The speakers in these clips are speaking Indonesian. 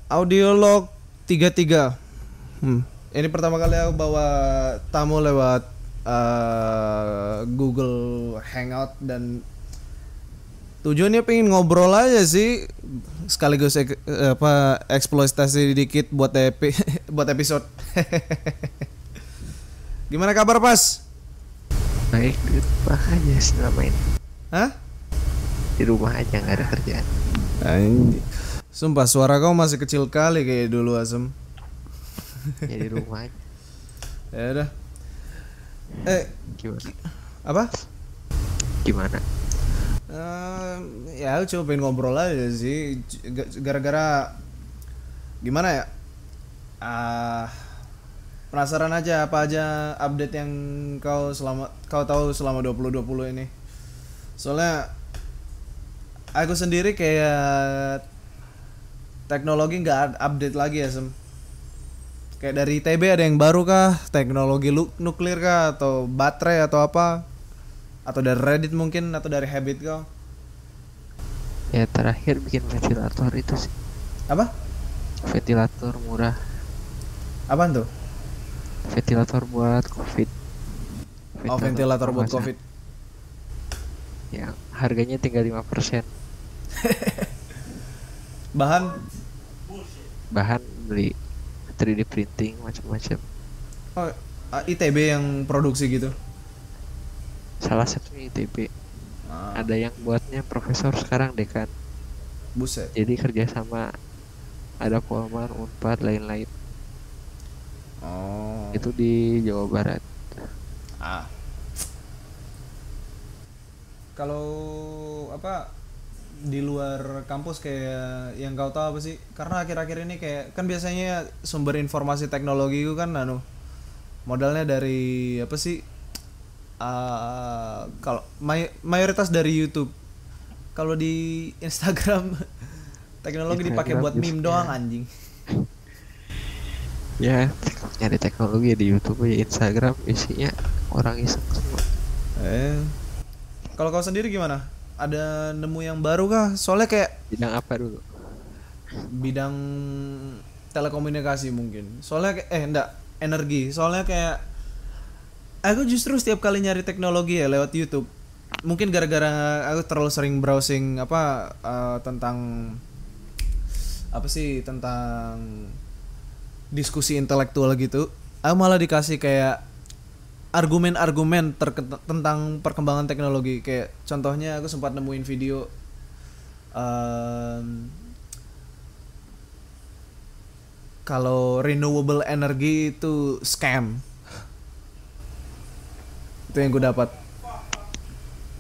Audiolog 33. Ini pertama kali aku bawa tamu lewat Google Hangout dan tujuannya pengen ngobrol aja sih, sekaligus eksploitasi dikit buat buat episode. Gimana kabar Pas? Baik, di rumah aja selama ini. Hah? Di rumah aja, nggak ada kerjaan. Anjir. Sumpah suara kau masih kecil kali kayak dulu Asem. Ya di rumah aja. Ya udah. Gimana? Apa? Gimana? Ya aku cuma pengen ngobrol aja sih, gara-gara gimana ya? Penasaran aja apa aja update yang kau tahu selama 2020 ini. Soalnya aku sendiri kayak teknologi nggak update lagi ya Sem. Kayak dari ITB ada yang baru kah? Teknologi nuklir kah? Atau baterai atau apa? Atau dari Reddit mungkin? Atau dari habit kau? Ya terakhir bikin ventilator itu sih. Apa? Ventilator murah. Apaan tuh? Ventilator buat COVID. Oh, ventilator buat pernafasan. COVID. Ya harganya tinggal 5%. Bahan beli 3D printing macam-macam. Oh, ITB yang produksi gitu. Salah satunya ITB. Ada yang buatnya profesor, sekarang dekan. Buset. Jadi kerjasama, ada Polman, Unpad, lain-lain. Oh. Itu di Jawa Barat. Kalau apa di luar kampus kayak yang kau tahu apa sih? Karena akhir-akhir ini kayak kan biasanya sumber informasi teknologi itu kan modalnya dari apa sih? Kalau mayoritas dari YouTube. Kalau di Instagram teknologi dipakai Instagram buat meme isinya- doang anjing. Ya, nyari teknologi di YouTube ya, Instagram isinya orang iseng semua. Kalau kau sendiri gimana? Ada nemu yang baru kah? Soalnya kayak Bidang apa dulu? bidang telekomunikasi mungkin. Soalnya enggak, energi. Soalnya kayak aku justru setiap kali nyari teknologi ya lewat YouTube. Mungkin gara-gara aku terlalu sering browsing tentang apa sih, tentang diskusi intelektual gitu. Aku malah dikasih kayak argumen-argumen tentang perkembangan teknologi. Kayak contohnya aku sempat nemuin video kalau renewable energy itu scam. Itu yang gue dapat.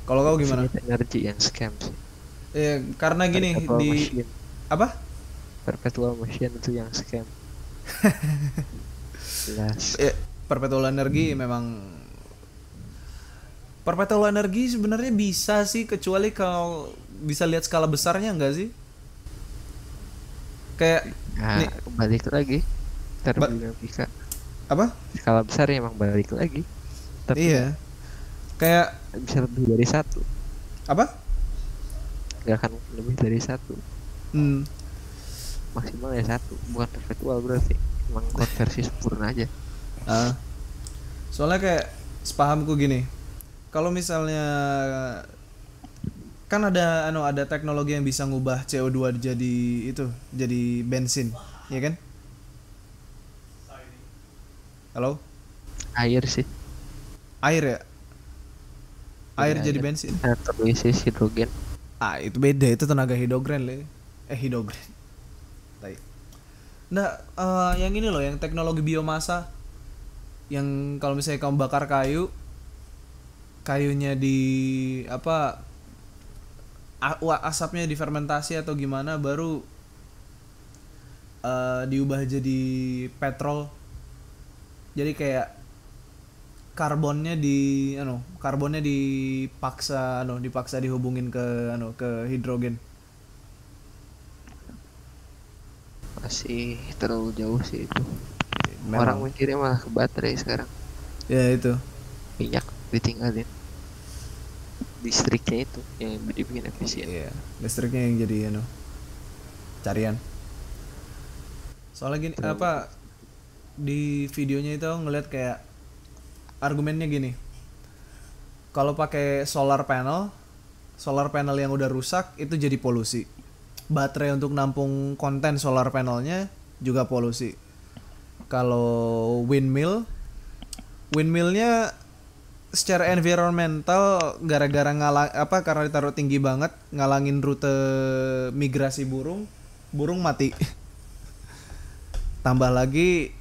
Kalau kau gimana? Infinite Energy yang scam sih. Karena gini Perpetual di Machine. apa? Perpetual Machine itu yang scam. Jelas. Perpetual energy memang perpetual energy sebenarnya bisa sih, kecuali kalau bisa lihat skala besarnya enggak sih? Kayak Nah, nih balik lagi termodinamika. apa? Skala besar ya emang balik lagi. Tapi Iya. Kayak nggak bisa lebih dari satu. apa? Gak akan lebih dari satu. Hmm. Maksimal ya satu. Bukan perpetual berarti. Emang konversi sempurna aja. Soalnya kayak sepahamku gini. Kalau misalnya kan ada teknologi yang bisa ngubah CO2 jadi bensin, ya kan? Halo? Air sih. Air ya? Air Iya, jadi air. bensin. Elektrolisis hidrogen. Itu beda, itu tenaga hidrogen le. Hidrogen. Tai. Nah, yang ini loh, yang teknologi biomasa, yang kalau misalnya kamu bakar kayunya di apa, asapnya difermentasi atau gimana, baru diubah jadi petrol. Jadi kayak karbonnya dipaksa dihubungin ke hidrogen. Masih terlalu jauh sih itu. Memang. Orang mikirnya malah ke baterai sekarang. Ya itu. Minyak ditinggalin. Listriknya itu yang dibikin efisien. Iya, listriknya yang jadi carian. Soalnya gini, Terlalu apa di videonya itu ngeliat kayak argumennya gini. Kalau pakai solar panel yang udah rusak itu jadi polusi. Baterai untuk nampung konten solar panelnya juga polusi. Kalau windmillnya secara environmental gara-gara karena ditaruh tinggi banget ngalangin rute migrasi burung mati. Tambah lagi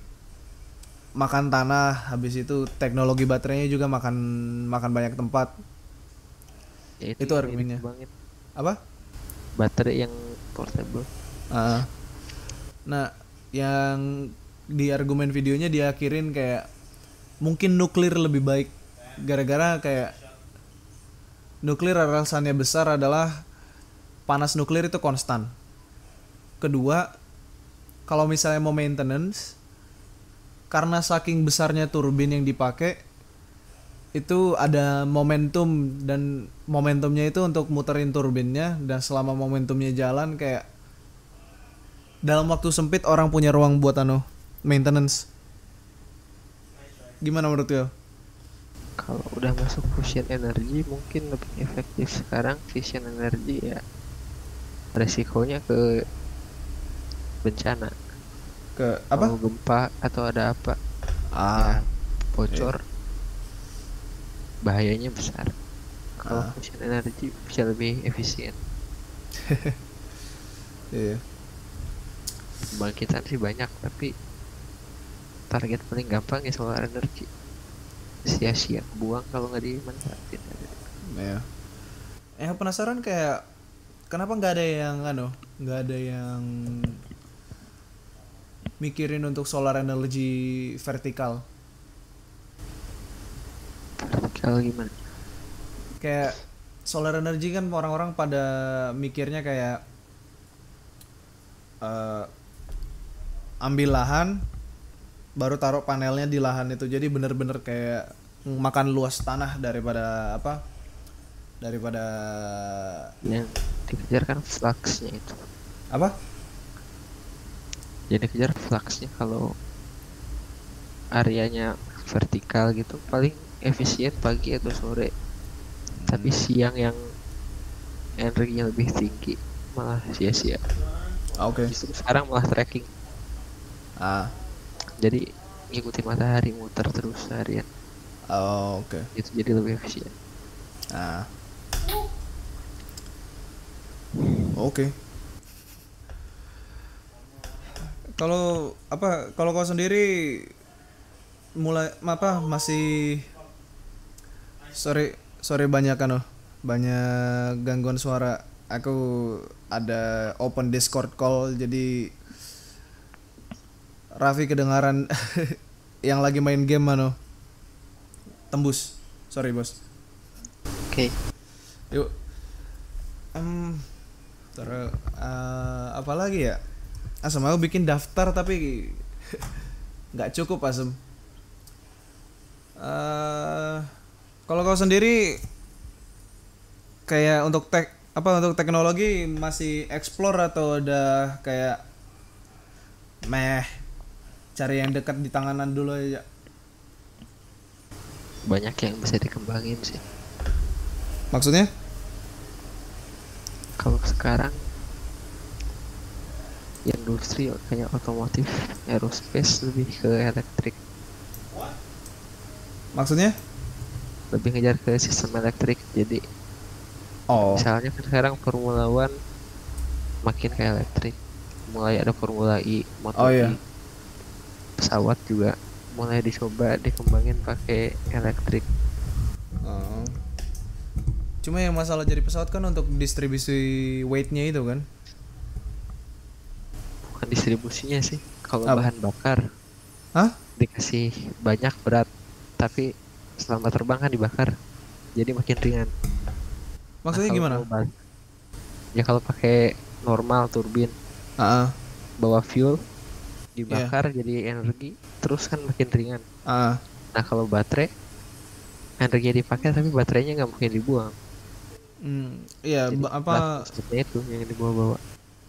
makan tanah, habis itu teknologi baterainya juga makan banyak tempat. ya Itu yang argumennya. dikembangin Apa? baterai yang portable. Ah. Nah, yang di argumen videonya diakhirin kayak mungkin nuklir lebih baik, gara-gara kayak nuklir alasannya besar adalah panas nuklir itu konstan. Kedua, kalau misalnya mau maintenance, karena saking besarnya turbin yang dipakai, itu ada momentum, dan momentumnya itu untuk muterin turbinnya, dan selama momentumnya jalan kayak dalam waktu sempit orang punya ruang buat maintenance. Gimana menurut lo? Kalau udah masuk fusion energy mungkin lebih efektif. Sekarang fusion energy ya resikonya ke bencana. Ke apa? Kalau gempa atau ada apa Ah, ya bocor, bahayanya besar. Kalau fusion energy bisa lebih efisien. iya. Pembangkitan sih banyak, tapi target paling gampang ya solar energy. Sia-sia buang kalau nggak dimanfaatin. Ya. Penasaran kayak kenapa nggak ada yang mikirin untuk solar energy vertikal. Vertikal gimana? Kayak solar energy kan orang-orang pada mikirnya kayak ambil lahan baru taruh panelnya di lahan itu, jadi bener-bener kayak makan luas tanah daripada Yang dikejar kan fluxnya itu. apa? Jadi dikejar fluxnya. Kalau areanya vertikal gitu paling efisien pagi atau sore. Tapi siang yang energinya lebih tinggi malah sia-sia. Oke. Justru sekarang malah tracking. Jadi ngikutin matahari muter terus seharian. Oke. Itu jadi lebih efisien. Oke. Kalau kau sendiri masih sorry banyak banyak gangguan suara. Aku ada open Discord call, jadi Raffi kedengaran yang lagi main game tembus. Sorry bos. Oke. Yuk. Apa lagi ya? Asem aku bikin daftar tapi nggak cukup Asem. Kalau kau sendiri kayak untuk teknologi masih explore atau udah kayak cari yang dekat di tanganan dulu aja? Banyak yang bisa dikembangin sih. Maksudnya? Kalau sekarang industri kayak otomotif, aerospace lebih ke elektrik. Maksudnya? Lebih ngejar ke sistem elektrik. Jadi misalnya kan sekarang Formula One makin ke elektrik. Mulai ada Formula E, MotoGP. Pesawat juga mulai dicoba dikembangin pakai elektrik. Cuma yang masalah jadi pesawat kan untuk distribusi weightnya itu kan? Bukan distribusinya sih. Kalau bahan bakar dikasih banyak berat, tapi selama terbang kan dibakar, jadi makin ringan. Maksudnya gimana? Ya kalau pakai normal turbin, bawa fuel dibakar jadi energi, terus kan makin ringan. Nah kalau baterai, energi dipakai tapi baterainya nggak mungkin dibuang. Iya, jadi, seperti itu yang dibawa-bawa.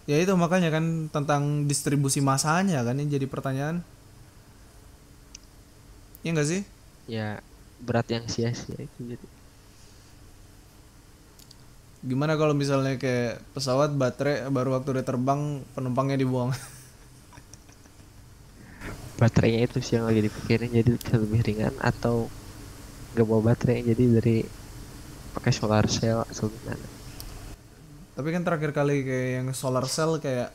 Ya itu makanya kan tentang distribusi masanya kan yang jadi pertanyaan. Ya enggak sih? Ya berat yang sia-sia itu jadi. Gimana kalau misalnya kayak pesawat baterai baru waktu dia terbang penumpangnya dibuang? Baterainya itu sih yang lagi dipikirin, jadi bisa lebih ringan atau nggak bawa baterai, jadi dari pakai solar cell atau gimana. Tapi kan terakhir kali kayak yang solar cell kayak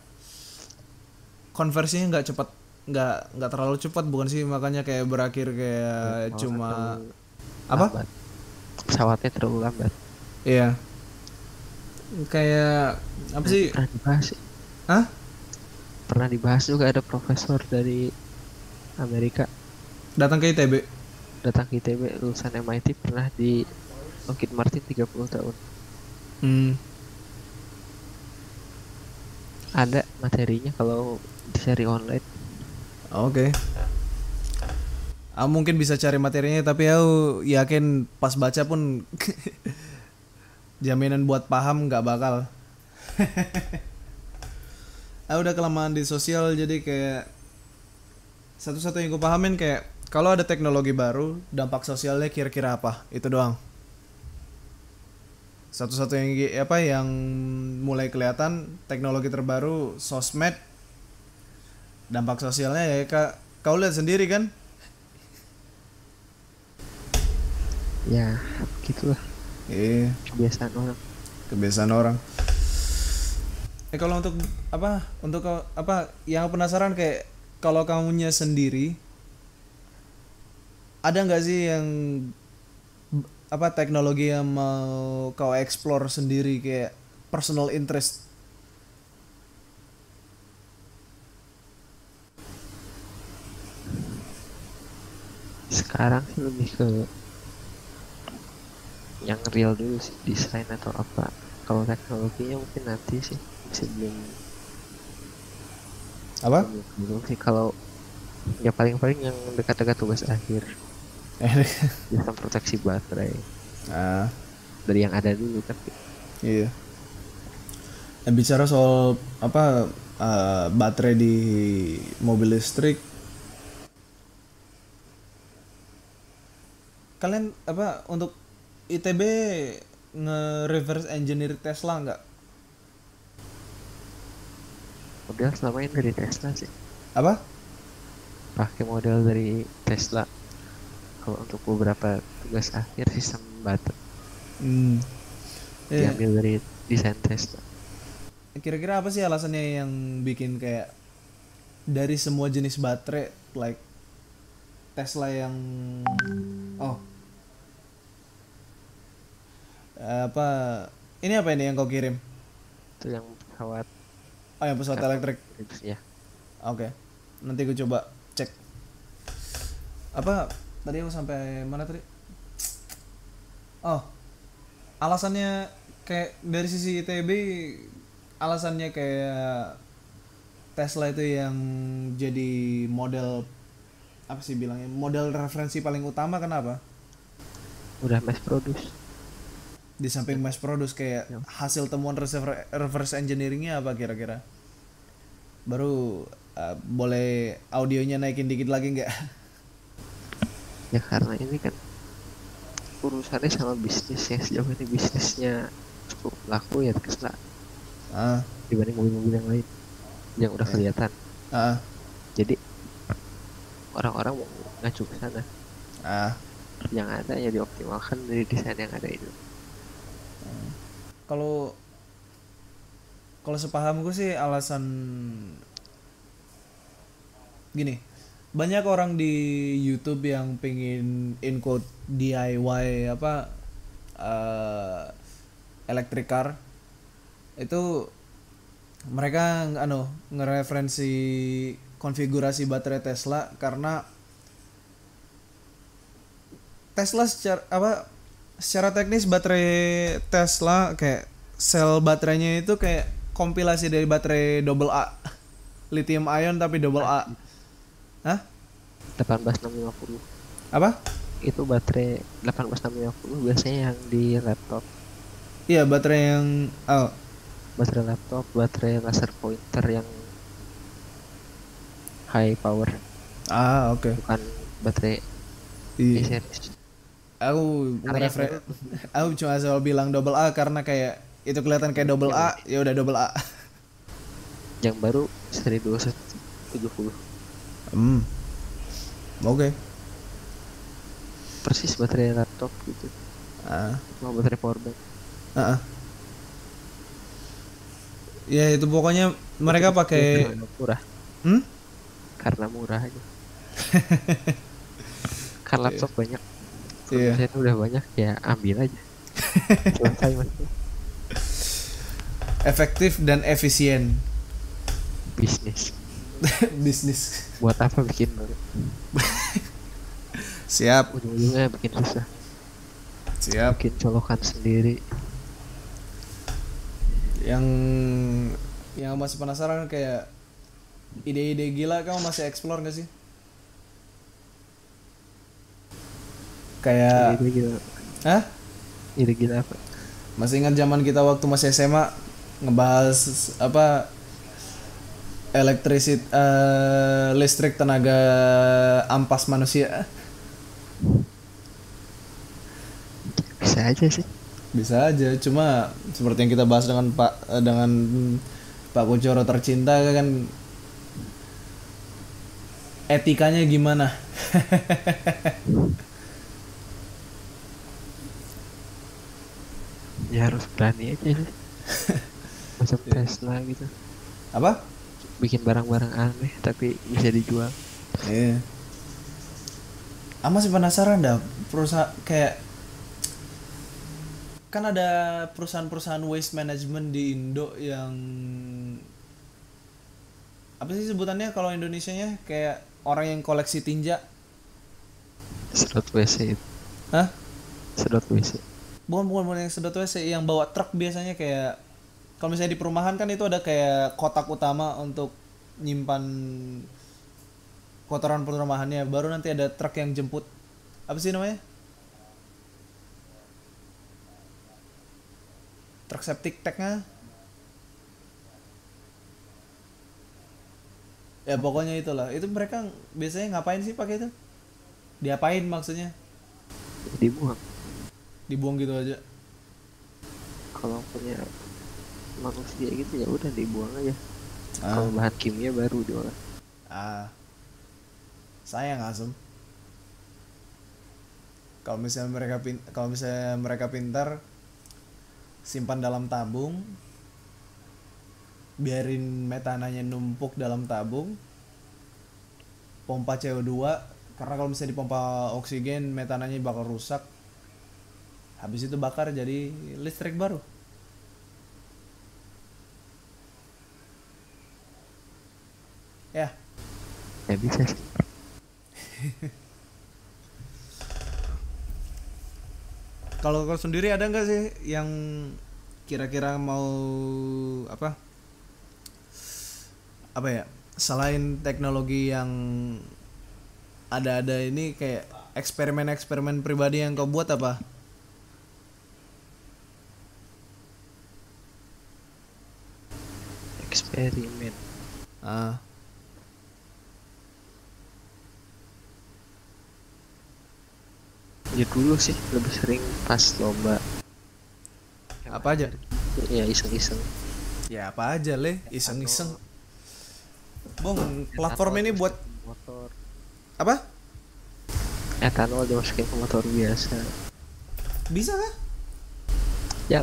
konversinya nggak cepat, nggak terlalu cepat bukan sih, makanya kayak berakhir kayak cuma apa? Lambat. Pesawatnya terlalu lambat. Iya. Kayak apa sih? Pernah dibahas sih. Hah? Pernah dibahas juga, ada profesor dari Amerika Datang ke ITB. datang ke ITB, lulusan MIT, pernah di Lockheed Martin 30 tahun. Ada materinya kalau dicari online. Oke. Aku mungkin bisa cari materinya tapi aku yakin pas baca pun jaminan buat paham nggak bakal. Aku udah kelamaan di sosial jadi kayak satu-satu yang gue pahamin kayak kalau ada teknologi baru dampak sosialnya kira-kira apa, itu doang. Satu-satu yang mulai kelihatan teknologi terbaru sosmed, dampak sosialnya ya kau lihat sendiri kan. Ya gitulah, Kebiasaan orang. Kalau untuk apa yang penasaran kayak kalau kamunya sendiri ada nggak sih yang apa teknologi yang mau kau explore sendiri kayak personal interest? Sekarang sih lebih ke yang real dulu sih, desain atau apa. Kalau teknologinya mungkin nanti sih, masih belum Apa? belum sih. Kalau ya paling-paling yang dekat-dekat tugas akhir, sistem proteksi baterai dari yang ada dulu. Tapi iya. Bicara soal apa baterai di mobil listrik, kalian apa untuk ITB nge-reverse engineer Tesla nggak? model selama ini dari Tesla sih, Apa? pakai model dari Tesla. Kalau untuk beberapa tugas akhir sistem baterai diambil dari desain Tesla. Kira-kira apa sih alasannya yang bikin kayak dari semua jenis baterai like Tesla yang apa ini apa ini yang kau kirim? Itu yang pesawat. Oh, yang pesawat elektrik. Ya. Oke. Nanti gue coba cek. Apa tadi aku sampai mana tadi? Oh. Alasannya kayak dari sisi ITB alasannya kayak Tesla itu yang jadi model apa sih bilangnya? Model referensi paling utama, kenapa? Udah mass produce. Di samping mass produce kayak hasil temuan reverse engineeringnya apa kira-kira? Baru boleh audionya naikin dikit lagi nggak? Ya karena ini kan urusannya sama bisnis, yang sejauh ini bisnisnya cukup laku ya Tesla dibanding mobil-mobil yang lain yang udah kelihatan. Jadi orang-orang mau ngacu ke sana. Yang ada ya dioptimalkan dari desain yang ada itu. Kalau sepahamku sih alasan gini, banyak orang di YouTube yang pengen quote DIY apa electric car itu mereka ngereferensi konfigurasi baterai Tesla karena Tesla secara teknis baterai Tesla kayak sel baterainya itu kayak kompilasi dari baterai AA lithium ion tapi AA. Hah? 18650. Apa? Itu baterai 18650 biasanya yang di laptop. Iya, baterai yang baterai laptop, baterai laser pointer yang high power. Oke. Bukan baterai Iya. series. Aku aku cuma selalu bilang double A karena kayak itu kelihatan kayak double A, ya udah double A. Yang baru seri 2170. Oke. Persis baterai laptop gitu. Mau baterai powerbank. Ya itu pokoknya mereka pakai murah. Karena murah aja. Kan laptop banyak. Kalau misalnya udah banyak ya ambil aja. Selesai mas. Efektif dan efisien. Bisnis. Bisnis. Buat apa bikin baru? Siap. Ujung-ujungnya bikin susah. Siap. Bikin colokan sendiri. Yang masih penasaran kayak ide-ide gila, kamu masih explore gak sih? Kayak ide gila. Ide gila apa? Masih ingat zaman kita waktu masih SMA ngebahas apa listrik tenaga ampas manusia? Bisa aja sih. Bisa aja, cuma seperti yang kita bahas dengan Pak Kucoro tercinta kan, etikanya gimana? Ya harus berani aja sih. Macam Tesla gitu. Apa? Bikin barang-barang aneh tapi bisa dijual. Iya. Masih penasaran dah perusahaan kayak, kan ada perusahaan-perusahaan waste management di Indo yang apa sih sebutannya kalau Indonesianya, kayak orang yang koleksi tinja. Sedot WC itu. Sedot WC. Bukan yang sedot WC, yang bawa truk biasanya. Kayak kalau misalnya di perumahan kan itu ada kayak kotak utama untuk nyimpan kotoran perumahannya, baru nanti ada truk yang jemput. Apa sih namanya? Truk septic tank-nya. Ya pokoknya itulah. Itu mereka biasanya ngapain sih pakai itu? Diapain maksudnya? Dibuang gitu aja. Kalau punya manusia gitu ya udah dibuang aja. Kalau bahan kimia baru diolah. Sayang Asum. Kalau misalnya mereka pintar, simpan dalam tabung, biarin metananya numpuk dalam tabung, pompa CO2, karena kalau misalnya dipompa oksigen metananya bakal rusak, habis itu bakar jadi listrik baru. Ya bisa sih. Kalau kau sendiri ada nggak sih yang kira-kira mau apa ya, selain teknologi yang ada ini, kayak eksperimen pribadi yang kau buat apa? Eksperimen. Ya dulu sih lebih sering pas lomba. Apa aja? Ya iseng-iseng. Ya apa aja iseng-iseng. Bung, platform ini buat motor. Apa? Etanol dimasukin ke motor biasa. Bisa kah? Ya.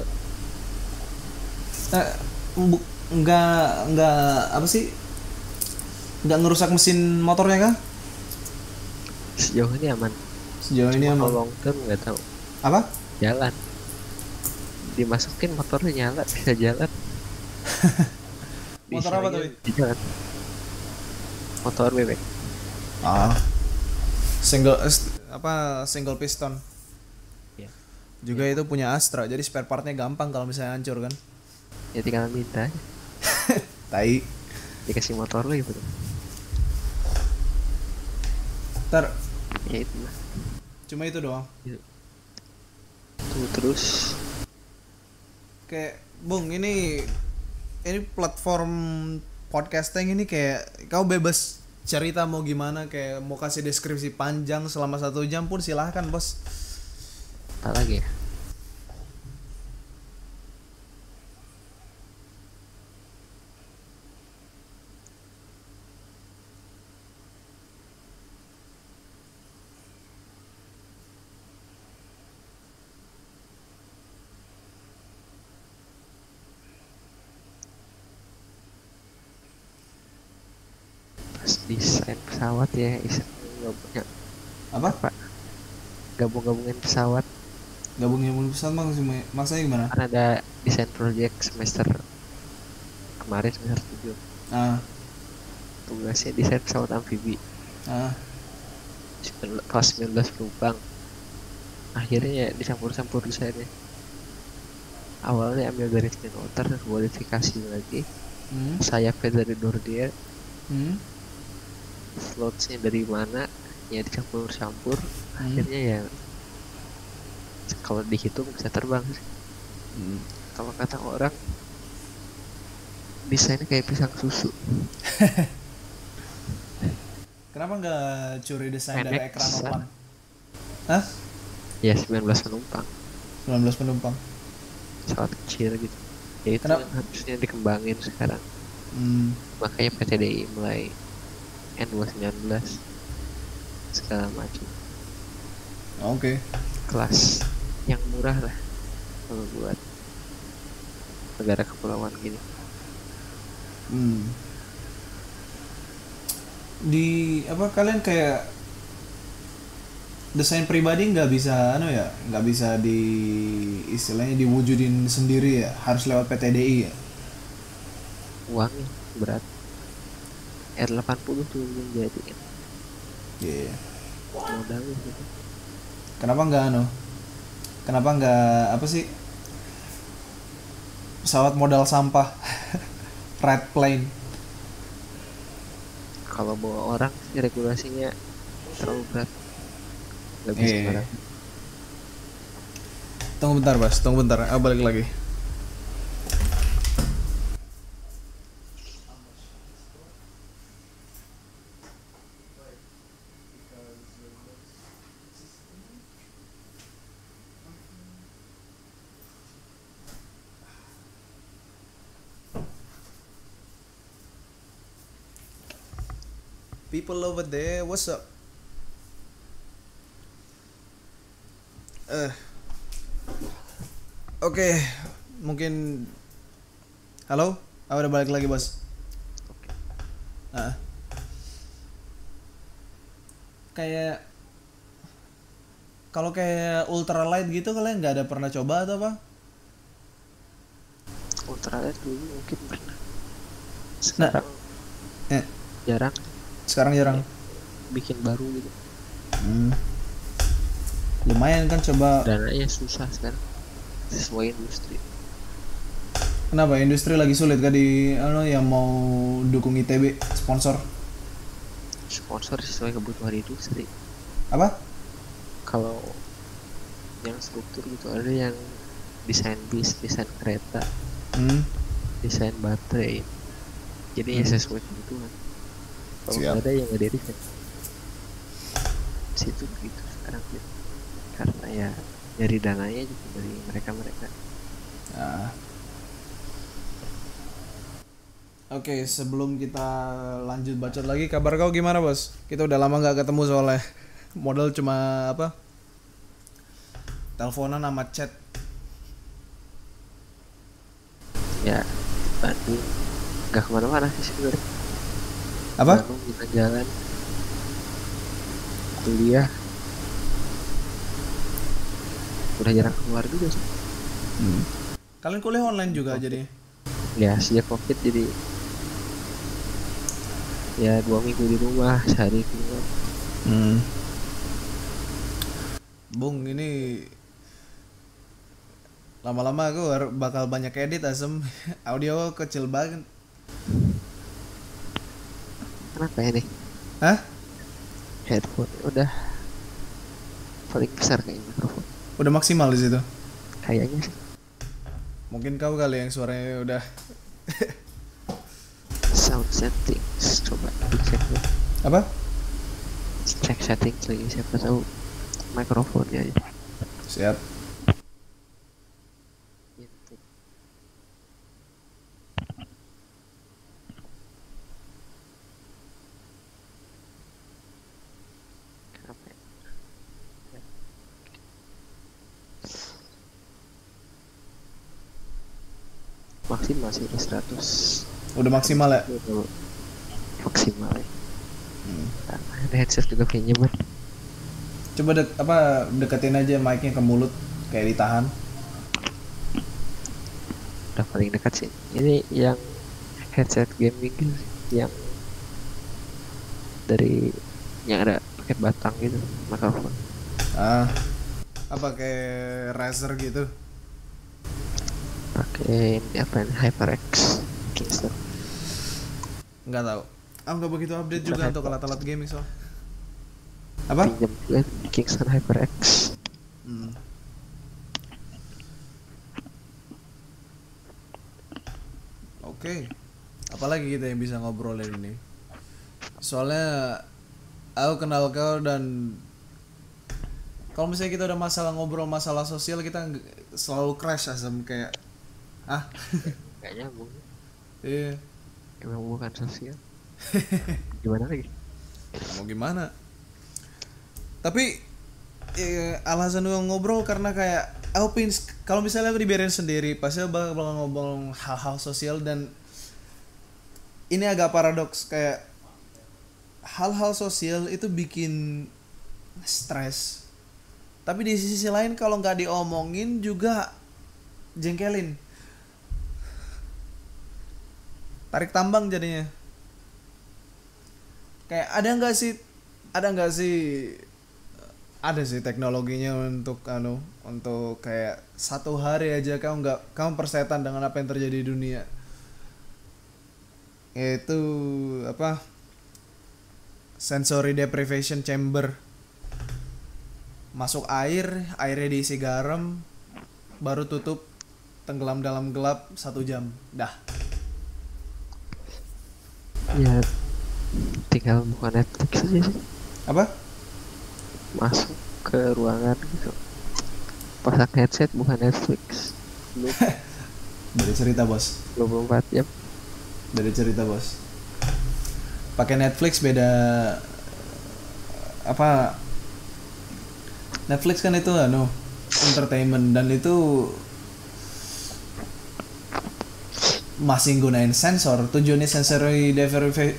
Enggak apa sih? Enggak ngerusak mesin motornya kah? Sejauh ini aman. Kalau long term nggak tahu. Apa? Jalan. Dimasukin motornya nyala, bisa jalan. Motor apa tuh? Jalan. Motor bebek. Single piston. Ya. Juga itu punya Astra, jadi spare partnya gampang kalau misalnya hancur kan. Ya tinggal minta. Tai. Dikasih motor lo gitu. Ya itu lah. Cuma itu doang. Tuh terus. Kayak Bung, ini ini platform podcasting ini kayak kau bebas cerita mau gimana, kayak mau kasih deskripsi panjang selama 1 jam pun silahkan bos. Apa lagi ya? Desain pesawat ya, nggak punya Apa? Gabung-gabungin pesawat. Gabungin pesawat maksudnya gimana? Kan ada desain project semester kemarin, semester 7. Tugasnya desain pesawat amfibi. Kelas 19 penumpang. Akhirnya ya dicampur-campur desainnya. Awalnya ambil dari Twin Otter, modifikasi lagi. Sayapnya dari Dornier. Slotsnya dari mana ya dicampur-campur. Akhirnya ya kalau dihitung bisa terbang sih. Kalau kata orang desainnya kayak pisang susu. Kenapa nggak curi desain dari Ekranoplan? Hah? Ya 19 penumpang. 19 penumpang. Pesawat kecil gitu. Ya itu yang harusnya dikembangin sekarang. Makanya PTDI mulai N219 segala macam. Oke. Kelas yang murah lah kalau buat negara kepulauan gini. Di apa kalian kayak desain pribadi nggak bisa nggak bisa di istilahnya diwujudin sendiri ya, harus lewat PTDI ya. Uangnya berat. R80 tuh belum jadi kan. Iya. Modalnya gitu. Kenapa nggak apa sih, pesawat modal sampah red plane? Kalau bawa orang sih regulasinya terlalu berat, nggak bisa barang. Tunggu bentar, balik lagi. People over there, what's up? Oke, mungkin halo, udah balik lagi bos. Kayak kalau kayak ultralight gitu kalian nggak ada pernah coba atau apa? Ultralight dulu mungkin pernah. Sekarang jarang. Sekarang jarang. Bikin baru gitu. Lumayan kan coba. Dananya susah sekarang. Sesuai industri. Kenapa industri lagi sulit kan di yang mau dukung ITB sponsor? Sponsor sesuai kebutuhan industri. Apa? Kalau yang struktur gitu ada yang desain bis, desain kereta, desain baterai. Jadi ya sesuai kebutuhan. Kalau nggak ada yang nggak dari situ gitu sekarang gitu. Karena ya dari dananya juga dari mereka. Oke, sebelum kita lanjut bacot lagi, kabar kau gimana bos? Kita udah lama nggak ketemu soalnya. Modal cuma apa? Teleponan sama chat. Ya, Bandung nggak kemana-mana sih sebenarnya. Apa? Bandung kita jalan, kuliah, udah jarang keluar juga sih. Kalian kuliah online juga jadi? Ya sejak COVID jadi ya 2 minggu di rumah, sehari keluar. Bung, ini lama-lama aku bakal banyak edit asem. Audio kecil banget. Kenapa ini? Hah? Headphone udah paling besar kayaknya mikrofon. Udah maksimal di situ. Kayaknya sih. Mungkin kau kali yang suaranya udah settings, coba dicek dulu. Apa? Cek settings lagi, siapa tahu mikrofonnya aja. Siap. Gitu. Kenapa ya? Maksimal sih udah 100. Udah maksimal ya? Udah maksimal ya. Karena ada headset juga kayaknya nyaman. Coba deketin aja mic-nya ke mulut kayak ditahan. Udah paling dekat sih. Ini yang headset gaming gitu, yang dari yang ada pakai batang gitu, mikrofon. Apa kayak Razer gitu? Pakai ini apa ini, HyperX Kingston. Nggak tahu. Nggak begitu update juga untuk alat-alat gaming soal. Apa? Pinjam juga Kingston HyperX. Oke. Apalagi kita yang bisa ngobrolin ini? Soalnya aku kenal kau dan kalau misalnya kita udah masalah ngobrol masalah sosial kita selalu crash asem kayak Gak nyambung. Iya. Emang bukan sosial. Gimana lagi? Mau gimana? Tapi alasan gue ngobrol karena kayak aku pingin, kalau misalnya aku dibiarin sendiri pasti aku bakal ngobrol hal-hal sosial dan ini agak paradoks kayak hal-hal sosial itu bikin stres. Tapi di sisi lain kalau nggak diomongin juga jengkelin. Tarik tambang jadinya. Kayak ada sih teknologinya untuk untuk kayak satu hari aja kamu persetan dengan apa yang terjadi di dunia. Yaitu apa? Sensory deprivation chamber. Masuk airnya diisi garam, baru tutup, tenggelam dalam gelap 1 jam. Dah. Ya tinggal buka Netflix aja sih. Apa? Masuk ke ruangan gitu, pasang headset buka Netflix. Dari cerita bos. 24 jam. Dari cerita bos. Pakai Netflix beda apa? Netflix kan itu entertainment dan itu masih gunain sensor. Tujuannya sensory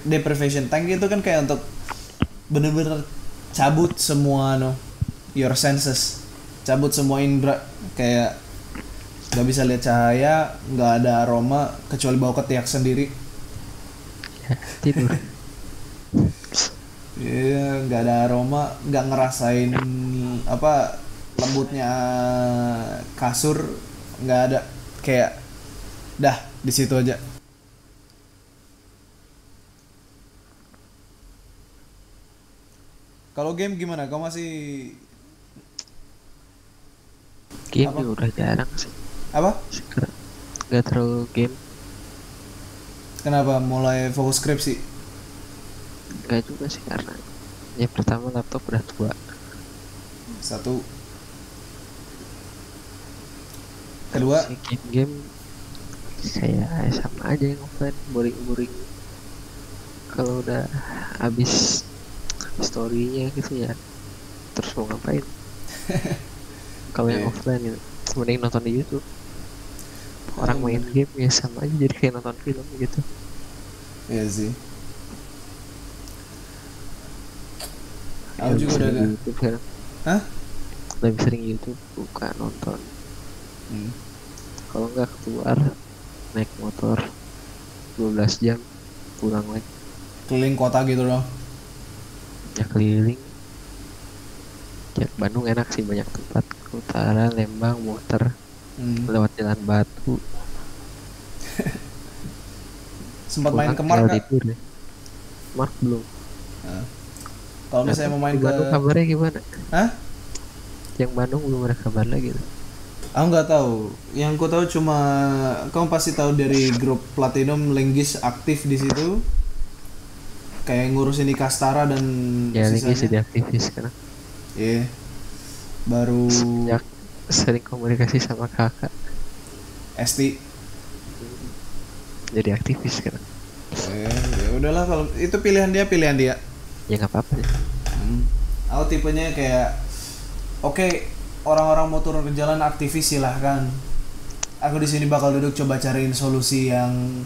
deprivation tank itu kan kayak untuk bener-bener cabut semua your senses, cabut semua indera, kayak nggak bisa lihat cahaya, nggak ada aroma kecuali bau ketiak sendiri. Tidur. Iya, nggak ada aroma, nggak ngerasain apa lembutnya kasur, nggak ada, kayak dah di situ aja. Kalau game gimana? Kau masih game udah jarang sih. Apa? Sekarang nggak terlalu game. Kenapa? Mulai fokus skripsi? Nggak juga sih, karena ya pertama laptop udah tua. 1. Kedua, game kayak sama aja yang offline, boring. Kalau udah habis story-nya gitu ya, terus mau ngapain? Kalau yang offline gitu, mending nonton di YouTube. Orang main game ya sama aja, jadi kayak nonton film gitu. Iya sih. Aku juga udah YouTube kan. Hah? Lebih sering YouTube, buka nonton. Kalau nggak keluar, naik motor 12 jam, pulang lagi. Keliling kota gitu loh. Ya keliling. Ya Bandung enak sih, banyak tempat. Ke utara, Lembang, muter. Lewat Jalan Batu. Sempat main ke Mark gak? Ya. Mark belum. Kalau misalnya mau main ke Bandung, kabarnya gimana? Hah? Yang Bandung belum ada kabar lagi tuh. Aku nggak tahu. Yang ku tahu cuma kamu pasti tahu dari grup Platinum Linggis aktif di situ. kayak ngurusin di Kastara dan ya lagi sisanya. jadi aktivis kan. Iya. Baru Sejak sering komunikasi sama kakak ST jadi aktivis kan. ya udahlah, kalau itu pilihan dia Ya nggak apa-apa ya. Aku tipenya kayak oke, orang-orang mau turun ke jalan aktivis silahkan. Aku di sini bakal duduk coba cariin solusi yang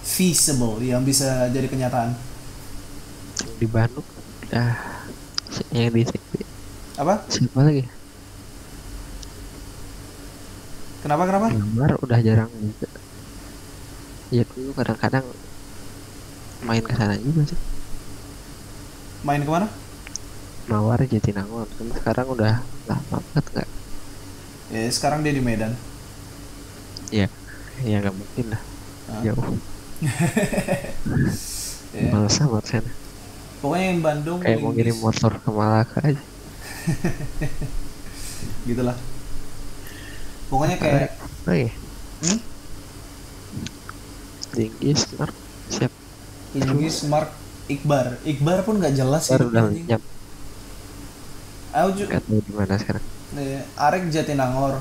feasible, yang bisa jadi kenyataan. Di Bandung yang di Apa? siapa lagi? Kenapa? Gambar udah jarang juga. Ya dulu kadang-kadang main ke sana juga sih. Main kemana? Mawar Jatinangor. Kan sekarang udah lama banget nggak? Ya sekarang dia di Medan. Ya, ya nggak mungkin lah. Jauh. Ya. Males sama sana. Pokoknya yang Bandung kayak mau ngirim motor ke Malaka aja. Gitulah. Pokoknya kayak Linggis, Mark, siap. Linggis, Mark, Iqbar pun nggak jelas sih. Udah nyap. Aku juga. Gak tahu di mana sekarang. Arek Jatinangor.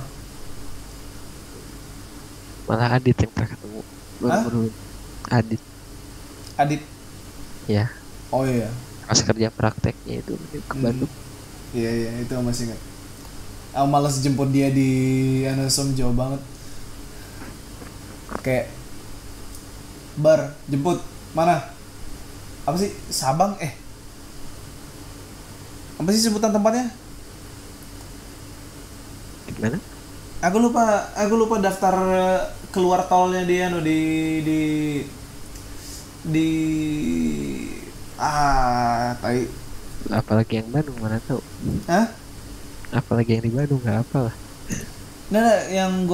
Malah Adit yang pernah ketemu. Baru Adit. Ya. Oh iya. Pas kerja prakteknya itu ke Bandung. Iya itu masih ingat. Aku malas jemput dia di Anesom, jauh banget. Kayak bar jemput mana? Apa sih Sabang? Apa sih sebutan tempatnya? Gimana? Aku lupa daftar keluar tolnya dia di tai. Apalagi yang Bandung mana tahu. Hah? Apalagi yang di Bandung nggak apa lah. Nah, yang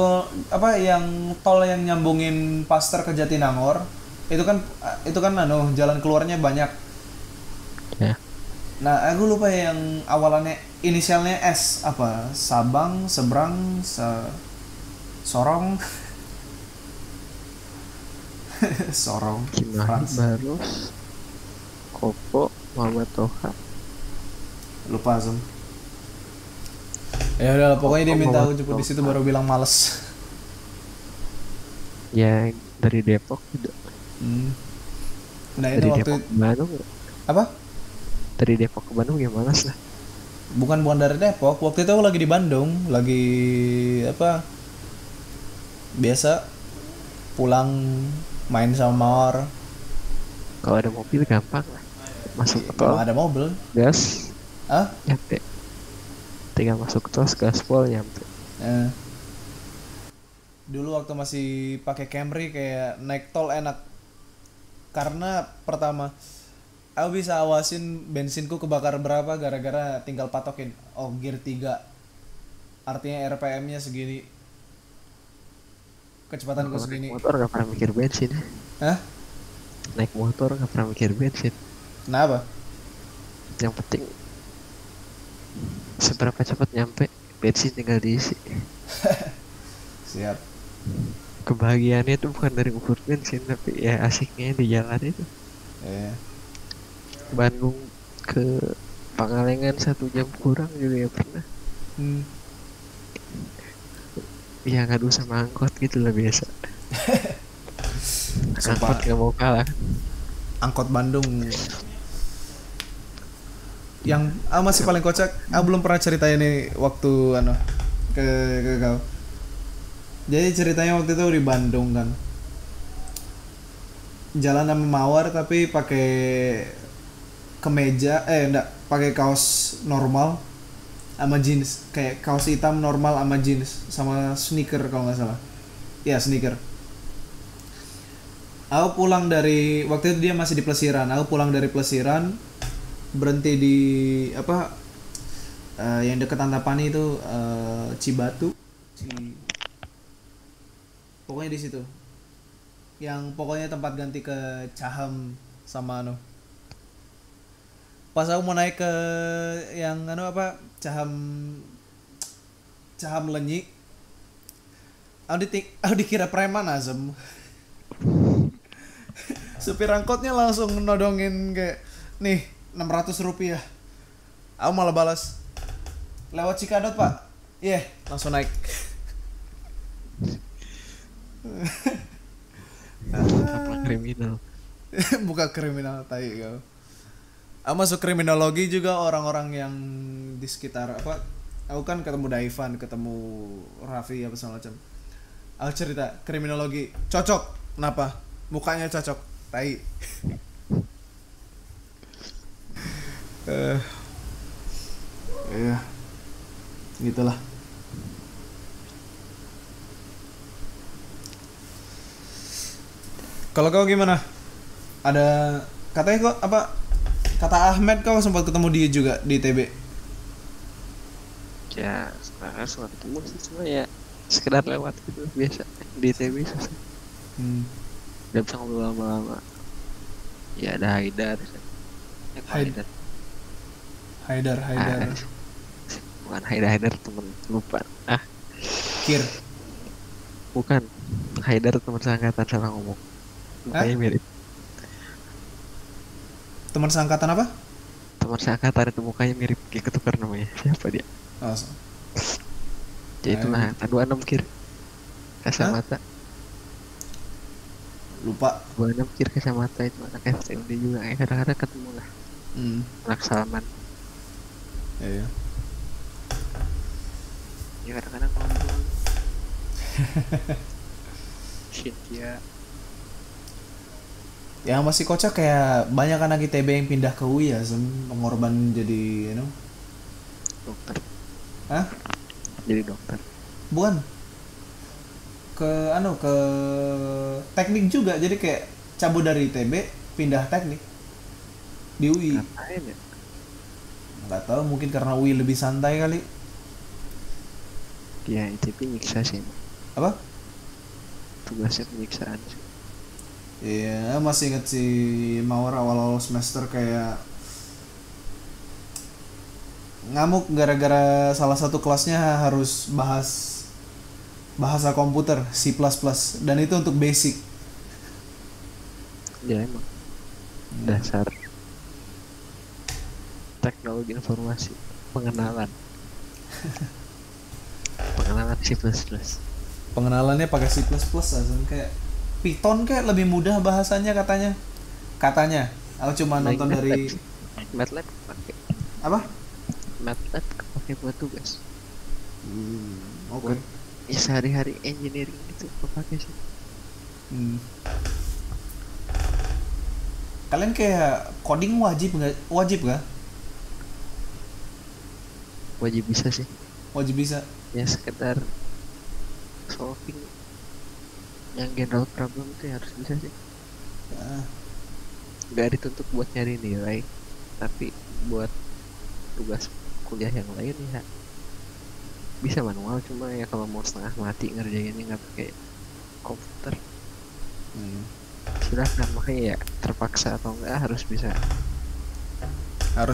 tol yang nyambungin Pasteur ke Jatinangor itu kan jalan keluarnya banyak. Ya. Nah, aku lupa yang awalannya inisialnya S apa? Sabang, Seberang, Sorong. Sorong. Cimahi, Baros, Kopo, Muhammad Toha. Lupa Azam. Ya udah, pokoknya dia minta aku jemput di situ, baru bilang males. Ya dari Depok juga. Nah dari itu waktu Depok ke Bandung. Apa? Dari Depok ke Bandung ya malas lah. Bukan dari Depok. Waktu itu aku lagi di Bandung, lagi biasa pulang main sama Mawar. Kalau ada mobil gampang lah. Masuk ke tol. Kalau ada mobil. Gas. Hah? Nyampe. Tinggal masuk tos, gaspol nyampe. Dulu waktu masih pakai Camry kayak naik tol enak. Karena pertama aku bisa awasin bensinku kebakar berapa gara-gara tinggal patokin. Oh, gear 3. Artinya RPM-nya segini. Kecepatanku segini. Naik motor gak pernah mikir bensin. Hah? Naik motor gak pernah mikir bensin. Kenapa? Yang penting seberapa cepat nyampe, bensin tinggal diisi. Siap. Kebahagiaannya itu bukan dari ukur bensin, tapi ya asiknya di jalan itu. Bandung ke Pangalengan 1 jam kurang juga ya pernah. Ya ngadu sama angkot gitu lah biasa. Angkot gak mau kalah. Angkot Bandung yang masih paling kocak, belum pernah ceritain ini waktu ke kau. Jadi ceritanya waktu itu di Bandung kan, jalan sama Mawar tapi pakai kemeja, pakai kaos normal sama jeans, kayak kaos hitam normal sama jeans sama sneaker kalau nggak salah. Ya sneaker. Aku pulang dari waktu itu dia masih di Plesiran. Aku pulang dari Plesiran, berhenti di yang dekat Antapani itu, Cibatu, pokoknya di situ. Yang pokoknya tempat ganti ke Caham sama Pas aku mau naik ke yang Caham Lenyi, aku dikira preman Azem. Supir angkotnya langsung nodongin kayak, nih 600 rupiah. Aku malah balas, lewat Cikadot pak. Iya, langsung naik. Apa kriminal? Bukan kriminal tai kau. Aku masuk kriminologi juga orang-orang yang di sekitar apa. Aku kan ketemu Daivan, ketemu Raffi apa segala macam. Aku cerita kriminologi cocok. Kenapa? Mukanya cocok. Tai. Iya. Gitulah. Kalau kau gimana? Ada katanya kok apa? Kata Ahmed kau sempat ketemu dia juga di TB. Ya sekarang sempat ketemu sih, cuma ya sekedar lewat gitu biasa di TV susah. Gak bisa ngobrol lama-lama. Ya ada Haidar. Haidar. Bukan Haidar temen, lupa. Kir. Bukan. Haidar teman seangkatan, salah ngomong. Mukanya mirip. Teman seangkatan apa? Teman seangkatan itu mukanya mirip, kayak ketukar namanya. Siapa dia? Oh. Ya itulah, 26 Kir. Kacamata. Lupa. 26 Kir kacamata itu anak FTUD juga. Kadang-kadang ketemu lah. Anak Salman. Iya. Ya kadang-kadang ngomong. Cynthia. Yang masih kocak kayak banyak anak ITB yang pindah ke UI ya, mengorban jadi dokter. Hah? Jadi dokter. Bukan. Ke teknik juga, jadi kayak cabut dari ITB pindah teknik di UI. Ngapain ya? Nggak tahu, mungkin karena UI lebih santai kali. Ya ITB nyiksa sih. Apa? Tugasnya penyiksaan sih. Iya, masih inget si Mawar awal-awal semester kayak ngamuk gara-gara salah satu kelasnya harus bahas bahasa komputer C++ dan itu untuk basic. Ya emang dasar teknologi informasi, pengenalan C++. Pengenalannya pakai C++ langsung kayak Python kayak lebih mudah bahasanya katanya. Aku cuma nonton dari MATLAB pakai. Apa? MATLAB pakai buat tugas. Oke. Ya sehari-hari engineering itu pakai sih. Kalian kayak coding wajib nggak? Wajib nggak? Wajib bisa sih. Wajib bisa. Ya sekedar solving yang general problem itu harus bisa sih. Gak dituntut buat nyari nilai, tapi buat tugas kuliah yang lain ya bisa manual, cuma ya kalau mau setengah mati ngerjainnya nggak pakai komputer silahkan, makanya ya terpaksa atau enggak harus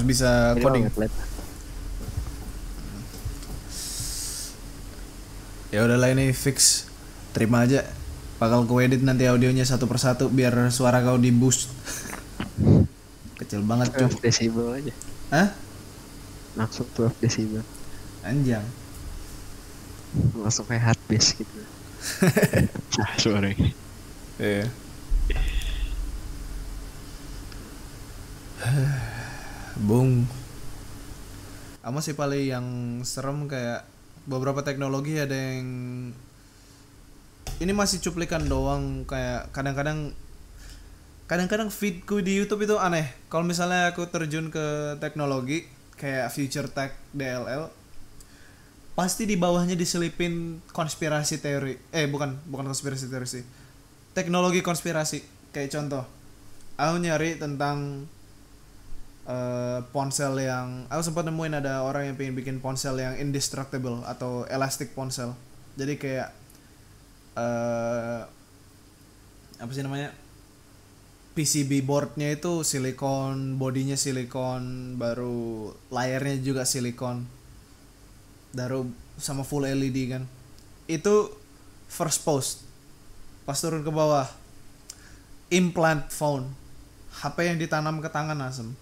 bisa coding. Ya udahlah, ini fix, terima aja. Bakal ku edit nanti audionya satu persatu biar suara kau di boost. Kecil banget cuy. 12 desibel aja. Hah? Langsung 12 desibel. Anjang. Langsung kayak hard bass gitu. Suaranya. Iya. Bung. Ama sih paling yang serem kayak beberapa teknologi ada yang ini masih cuplikan doang, kayak kadang-kadang feedku di YouTube itu aneh. Kalau misalnya aku terjun ke teknologi kayak Future Tech DLL, pasti di bawahnya diselipin konspirasi teori. Bukan konspirasi teori sih. Teknologi konspirasi. Kayak contoh, aku nyari tentang ponsel yang aku sempat nemuin ada orang yang pengen bikin ponsel yang indestructible atau elastic ponsel. Jadi kayak apa sih namanya, PCB boardnya itu silikon, bodinya silikon, baru layarnya juga silikon, baru sama full LED kan. Itu first post. Pas turun ke bawah, implant phone, HP yang ditanam ke tangan asem.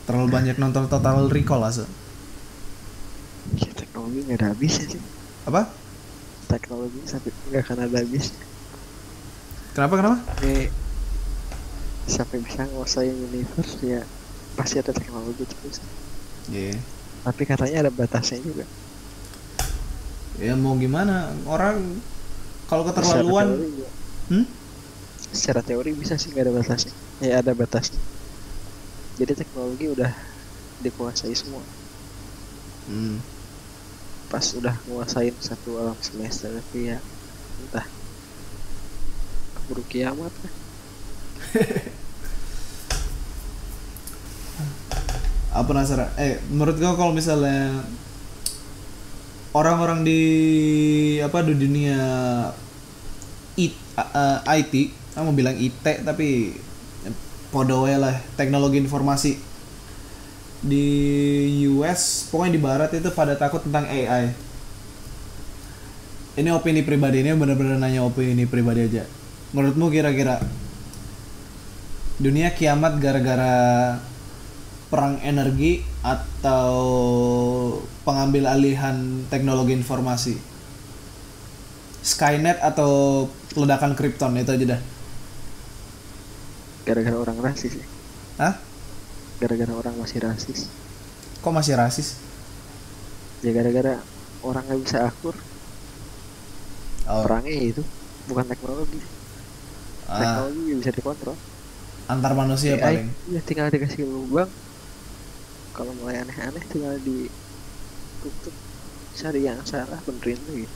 Terlalu banyak nonton Total Recall lah. Ya, teknologi nggak ada habisnya sih. Apa? Teknologi sampai nggak akan ada habis. Kenapa? Sampai bisa nguasain universe ya pasti ada teknologi terus. Iya. Yeah. Tapi katanya ada batasnya juga. Ya mau gimana, orang kalau keterlaluan. Secara teori bisa sih nggak ada batasnya. Ya ada batasnya. Jadi teknologi udah dikuasai semua. Pas udah nguasain satu alam semesta, tapi ya entah keburu kiamat lah. Apa penasaran? Menurut kau kalau misalnya orang-orang di dunia IT, aku mau bilang IT tapi podo lah, teknologi informasi di US, pokoknya di barat itu pada takut tentang AI. Ini opini pribadi, ini benar-benar nanya opini pribadi aja. Menurutmu kira-kira dunia kiamat gara-gara perang energi atau pengambil alihan teknologi informasi? Skynet atau ledakan Krypton, itu aja dah. Gara-gara orang rasis ya? Hah? Gara-gara orang masih rasis. Kok masih rasis? Ya gara-gara orang nggak bisa akur. Perangnya itu bukan teknologi. Teknologi bisa dikontrol. Antar manusia AI, paling. Ya tinggal dikasih lubang. Kalau mulai aneh-aneh tinggal ditutup, cari yang salah, benerin lagi.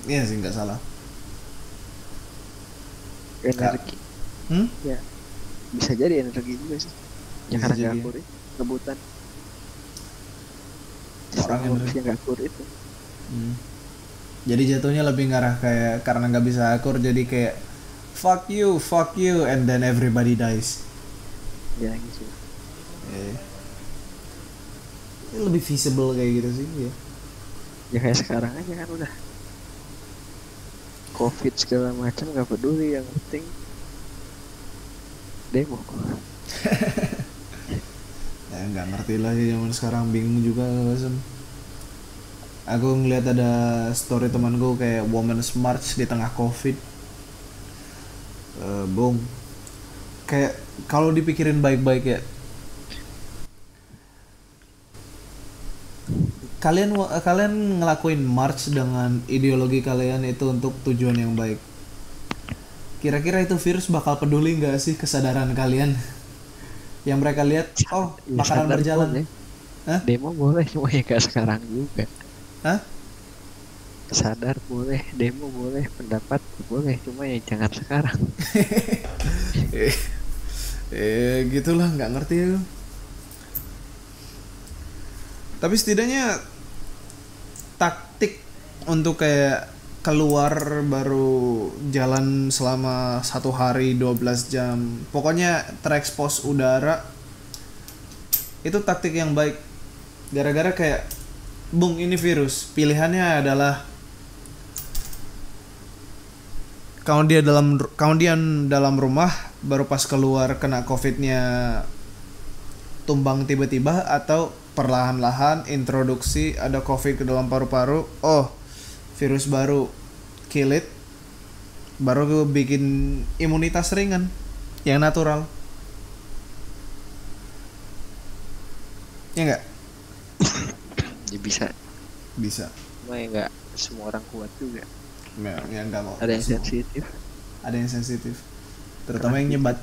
Iya sih, nggak salah. Energi. Ya bisa jadi energi juga sih. Ya karena nggak akur itu, rebutan. Orang energi yang nggak akur itu. Jadi jatuhnya lebih ngarah kayak karena nggak bisa akur, jadi kayak fuck you, and then everybody dies. Ya gitu. Lebih visible kayak gitu sih ya. Ya kayak sekarang aja kan udah COVID segala macam nggak peduli, yang penting demo. Ya nggak ngerti lah sih zaman sekarang, bingung juga Basem. Aku ngeliat ada story temanku kayak Women's March di tengah COVID. Bung, kayak kalau dipikirin baik-baik ya, kalian ngelakuin march dengan ideologi kalian itu untuk tujuan yang baik. Kira-kira itu virus bakal peduli nggak sih kesadaran kalian? Yang mereka lihat, oh bakalan berjalan. Demo boleh, cuma ya gak sekarang juga. Hah? Sadar boleh, demo boleh, pendapat boleh, cuma ya jangan sekarang. Gitulah, nggak ngerti ya. Tapi setidaknya taktik untuk kayak keluar baru jalan selama 1 hari 12 jam, pokoknya terekspos udara, itu taktik yang baik. Gara-gara kayak bung, ini virus, pilihannya adalah kalau dia dalam rumah baru pas keluar kena covidnya tumbang tiba-tiba, atau perlahan-lahan introduksi ada covid ke dalam paru-paru, virus baru, kill it, baru gue bikin imunitas ringan yang natural. Ya enggak? Ya bisa. Cuma ya enggak semua orang kuat juga. Ya enggak mau. Ada yang sensitif. Ada yang sensitif. Terutama yang nyebat.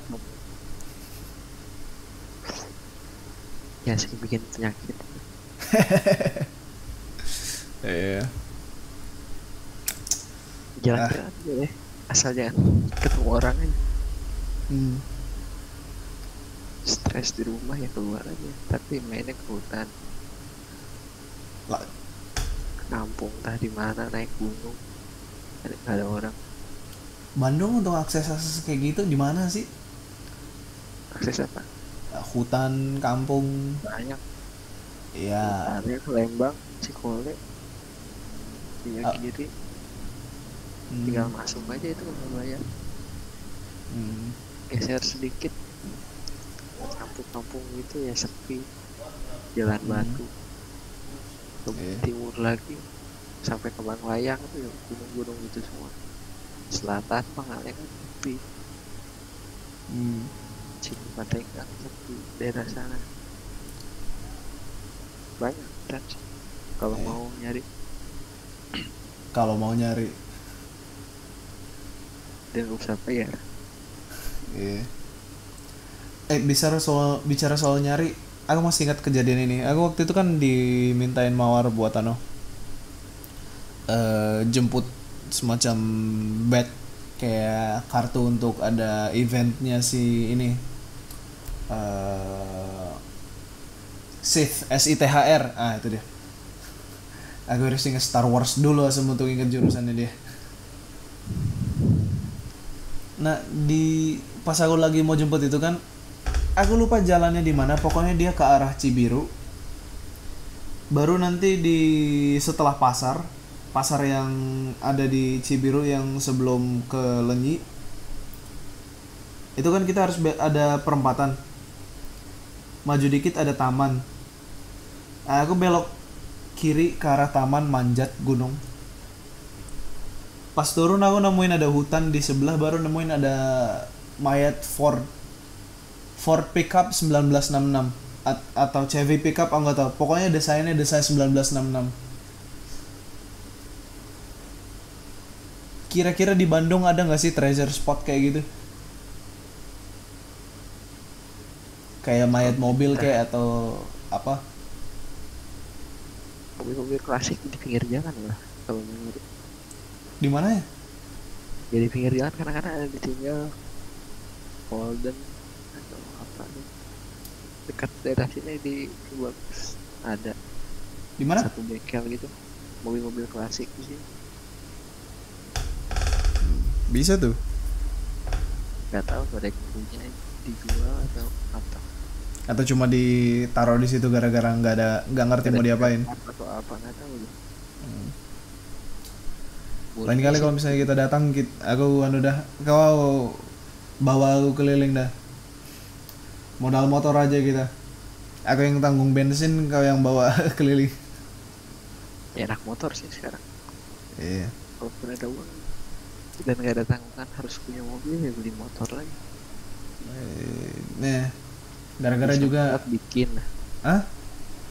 Ya sih bikin penyakit. Iya. Jalan-jalan aja deh, asal jangan ketemu orang aja. Stres di rumah ya keluar aja, tapi mainnya ke hutan, ke kampung, entah di mana, naik gunung, nggak ada orang. Bandung untuk akses kayak gitu di mana sih? Akses apa? Hutan, kampung banyak. Iya. Ada ke Lembang, Cikole, Minyak Kiri. Tinggal masuk aja itu nggak bayar. Geser sedikit kampung-kampung gitu ya sepi, jalan batu. Ke timur lagi sampai ke Banglayang tuh ya gunung-gunung gitu semua. Selatan Pangalengan kan sepi. Cipatenggang sepi, daerah sana banyak kan kalau mau nyari dan gak usah bayar. Bicara soal nyari, aku masih ingat kejadian ini. Aku waktu itu kan dimintain mawar buat jemput semacam bed kayak kartu untuk ada eventnya si ini Sith SITHR. Itu dia. Aku harus ingat Star Wars dulu asal untuk ingat jurusannya dia. Nah, pas aku lagi mau jemput itu kan, aku lupa jalannya di mana. Pokoknya dia ke arah Cibiru. Baru nanti setelah pasar yang ada di Cibiru yang sebelum ke Lenyi. Itu kan kita harus ada perempatan. Maju dikit ada taman. Aku belok kiri ke arah taman, manjat gunung. Pas turun aku nemuin ada hutan di sebelah, baru nemuin ada mayat Ford pickup 1966 atau Chevy pickup, aku nggak tahu. Pokoknya desainnya desain 1966. Kira-kira di Bandung ada nggak sih treasure spot kayak gitu? Kayak mayat mobil kayak atau apa? Mobil-mobil klasik di pinggir jalan lah kalau menurut. Di mana ya? Jadi pinggir jalan kadang-kadang ada ditinggal Holden atau apa nih. Dekat daerah sini di bagus ada. Di mana? Satu bengkel gitu. Mobil-mobil klasik di sini. Bisa tuh. Gak tahu mereka punya dijual atau apa. Atau cuma ditaruh di situ gara-gara nggak ngerti mau diapain. Atau apa nggak tahu. Lain kali kalau misalnya kita datang, aku kau bawa aku keliling dah. Modal motor aja kita. Aku yang tanggung bensin, kau yang bawa keliling. Ya, enak motor sih sekarang. Iya. Kalau ada uang dan nggak ada tanggungan harus punya mobil, ya beli motor lagi. Nah, gara-gara juga bikin. Hah?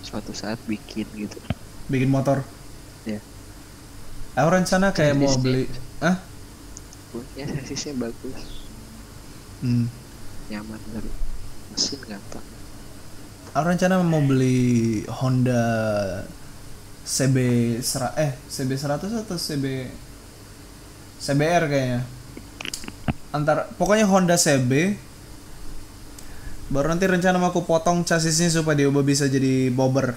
Suatu saat bikin gitu. Bikin motor. Ya. Aku rencana kayak mau beli. Punya sasisnya bagus. Nyaman dari mesin gampang. Aku rencana mau beli Honda CB100 atau CBR kayaknya. Pokoknya Honda CB. Baru nanti rencana mau aku potong chassisnya supaya diubah bisa jadi bobber.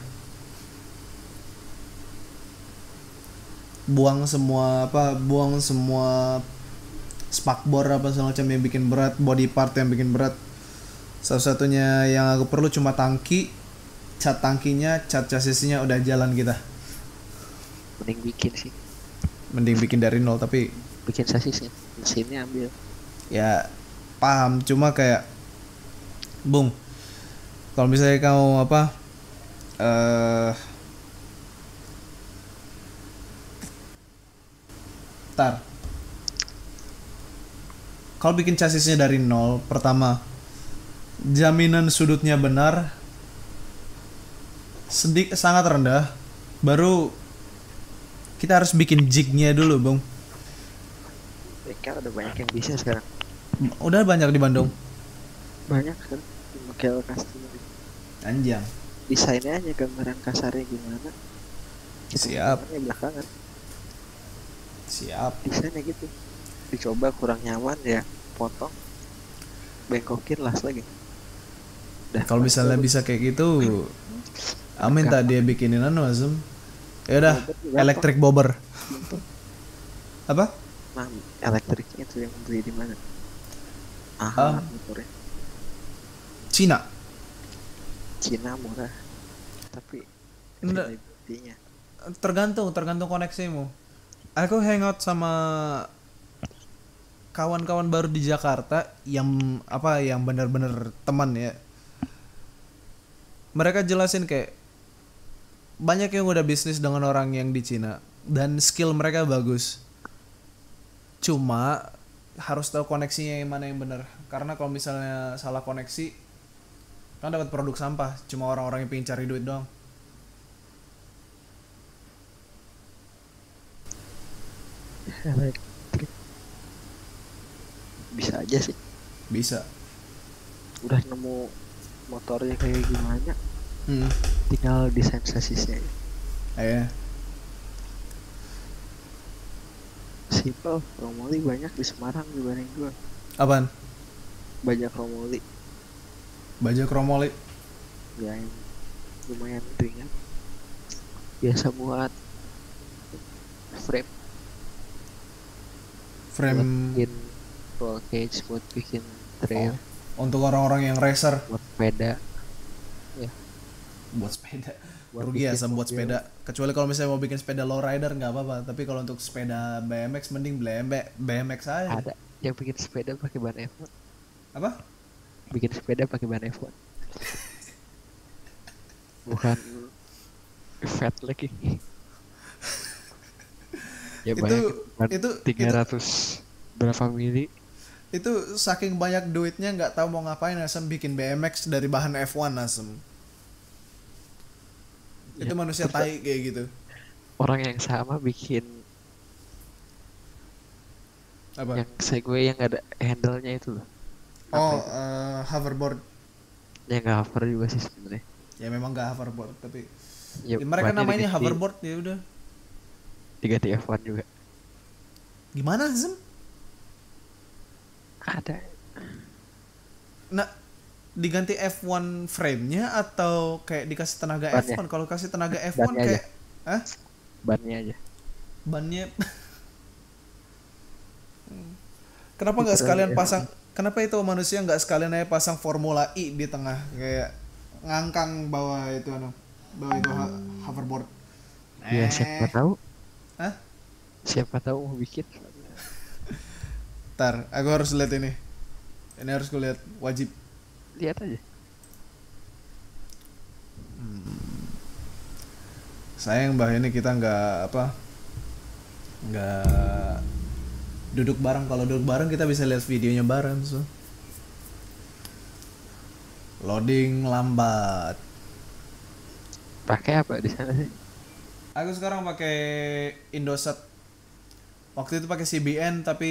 Buang semua spakbor apa semacam yang bikin berat, body part yang bikin berat. Satu-satunya yang aku perlu cuma tangki, cat tangkinya, cat chassisnya, udah jalan kita. Mending bikin dari nol, tapi bikin chassisnya, mesinnya ambil. Ya paham, cuma kayak Bung, kalau misalnya kamu kalau bikin chassisnya dari nol, pertama jaminan sudutnya benar sangat rendah. Baru kita harus bikin jignya dulu, Bung. Bengkel udah banyak yang bisa sekarang. Udah banyak di Bandung. Banyak kan, bengkel custom. Anjang. Desainnya aja, gambaran kasarnya gimana. Siap. Belakangan. Siap. Desainnya gitu. Dicoba kurang nyaman ya potong, bengkokin las lagi. Kalau misalnya bisa kayak gitu, amin tak dia bikinin Azum. Ya udah, electric bobber. Apa? Nah, elektriknya itu yang beli di mana? Motornya. Cina murah. Tapi enggak. Tergantung koneksimu. Aku hangout sama kawan-kawan baru di Jakarta yang benar-benar teman ya. mereka jelasin kayak banyak yang udah bisnis dengan orang yang di Cina dan skill mereka bagus. Cuma harus tahu koneksinya yang mana yang benar. Karena kalau misalnya salah koneksi, kan dapat produk sampah. Cuma orang-orang yang pengen cari duit doang. Elektrik bisa aja sih. Bisa. Udah nemu motornya kayak gimana? Tinggal desain sasisnya. Iya. Simple, Romoli banyak di Semarang dibanding gua. Apaan? Banyak Romoli. Bajak Romoli. Ya yang lumayan ringan. Biasa buat frame. Frame. Buat bikin roll cage, buat bikin trail. Untuk orang-orang yang racer. Buat sepeda. Ya. Buat sepeda. Buat Rugi ya sama buat mobil. sepeda. Kecuali kalau misalnya mau bikin sepeda lowrider nggak apa-apa. Tapi kalau untuk sepeda BMX mending BMX aja. Ada yang bikin sepeda pakai ban F1. Apa? Bikin sepeda pakai ban F1. Bukan fat lagi. Ya itu 300 berapa mili? Itu saking banyak duitnya nggak tahu mau ngapain Asem bikin BMX dari bahan F1 Asem. Itu Ya, manusia tai kayak gitu. Orang yang sama bikin Apa? yang Segway yang ada handle-nya itu loh. Oh, hoverboard. Ya nggak cover juga sih sebenarnya. Ya memang nggak hoverboard tapi Ya, ya, mereka bannya namanya diganti- hoverboard ya udah. diganti F1 juga. Gimana Asem? Ada. Nah, diganti F1 frame-nya atau kayak dikasih tenaga Bannya. F1? Kalau kasih tenaga F1 Bannya kayak Bannya aja. bannya kenapa nggak Betul, sekalian ya. pasang, kenapa itu manusia nggak sekalian aja pasang Formula E di tengah kayak ngangkang bawah itu hoverboard. Ya siapa tahu. Hah? Siapa tahu mau bikin. Ntar, aku harus lihat ini. Ini harus kulihat, wajib. Lihat aja. Sayang bah ini kita nggak duduk bareng. Kalau duduk bareng kita bisa lihat videonya bareng. So. Loading lambat. Pakai apa di sana sih? Aku sekarang pakai Indosat. Waktu itu pakai CBN tapi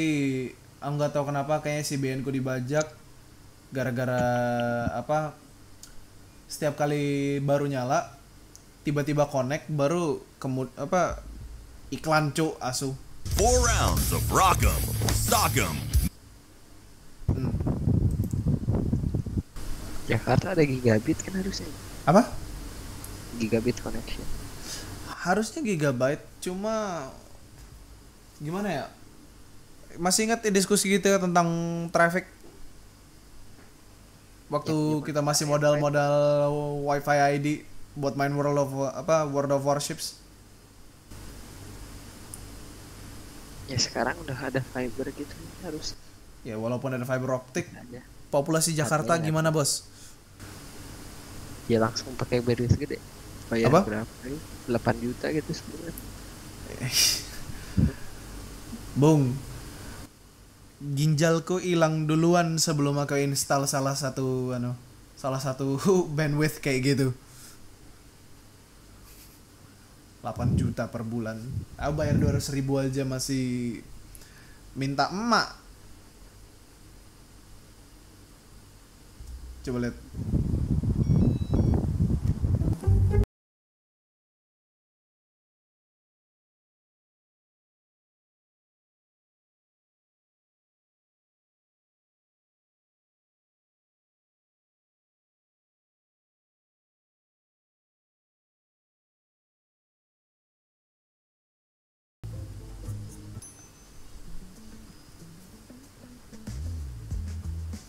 aku nggak tahu kenapa kayaknya CBN ku dibajak gara-gara apa? Setiap kali baru nyala tiba-tiba connect baru iklan cu asu. 4 rounds of Rock'em, Sock'em. Jakarta ada gigabit kan harusnya. Apa? Gigabit connection. Harusnya gigabyte, cuma gimana ya? Masih ingat diskusi kita tentang traffic waktu kita masih modal Wi-Fi ID buat main World of Warships. Ya sekarang udah ada fiber gitu harus. Ya walaupun ada fiber optik, Ada. populasi Jakarta Ada. gimana bos? Ya langsung pakai baris gede. Bayar Apa? berapa? 8 juta gitu sebulan. Bung, ginjalku hilang duluan sebelum aku install salah satu bandwidth kayak gitu. 8 juta per bulan. Aku bayar 200.000 aja masih minta emak. Coba lihat.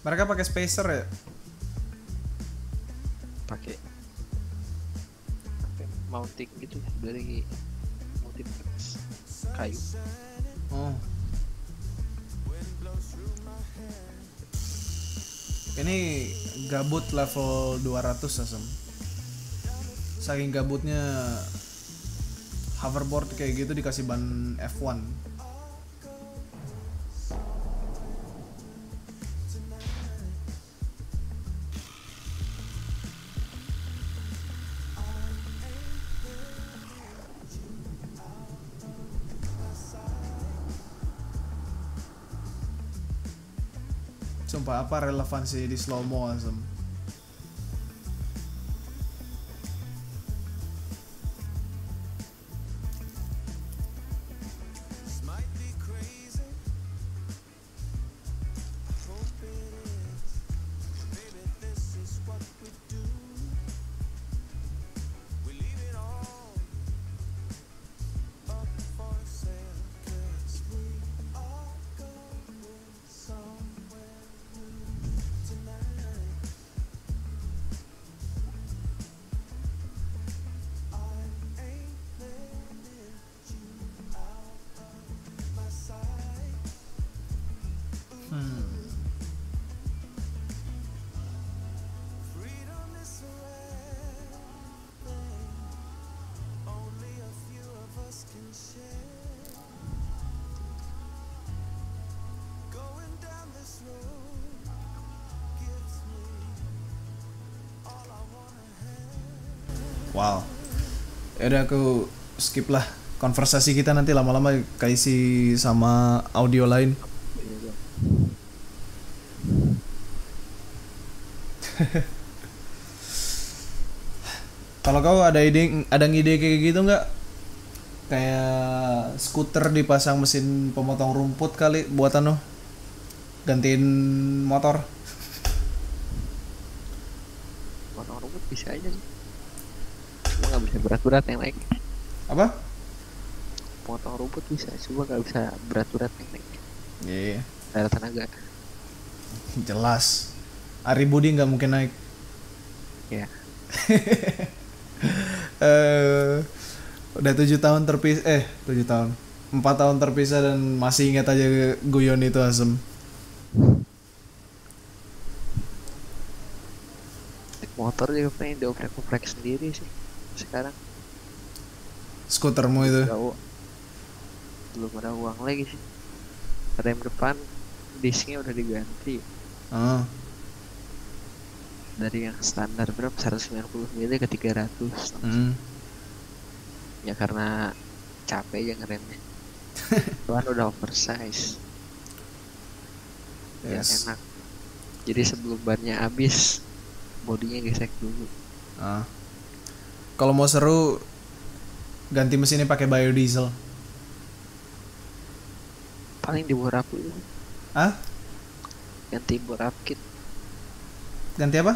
Mereka pakai spacer ya? Pakai mounting gitu dari multiplex kayu. Oh. Ini gabut level 200 asem. saking gabutnya hoverboard kayak gitu dikasih ban F1. Sumpah, apa relevansi di slow mo Asem? Wow. Yaudah aku skip lah. Konversasi kita nanti lama-lama kaisi sama audio lain. Kalau kau ada ide kayak gitu nggak? Kayak skuter dipasang mesin pemotong rumput kali buatan lo. Gantiin motor. Potong rumput bisa aja sih. Cuma nggak bisa berat-berat yang naik. Apa? Potong rumput bisa, cuma nggak bisa berat-berat yang naik. Iya. Ada tenaga. Jelas. Ari Budi nggak mungkin naik. Ya. Udah 7 tahun terpisah 7 tahun 4 tahun terpisah dan masih ingat aja guyon itu Asem. Motor juga pengen dioprek-oprek sendiri sih sekarang. Skutermu itu Belum ada uang lagi sih. Rem depan disknya udah diganti. Dari yang standar berapa 190 mili ke 300. Ya karena capek aja ngeremnya. Tuhan udah oversize. Yes. Ya enak. Jadi sebelum bannya habis, bodinya gesek dulu. Kalau mau seru ganti mesinnya pakai biodiesel. Paling di bore up itu. Ganti bore up kit. Ganti apa?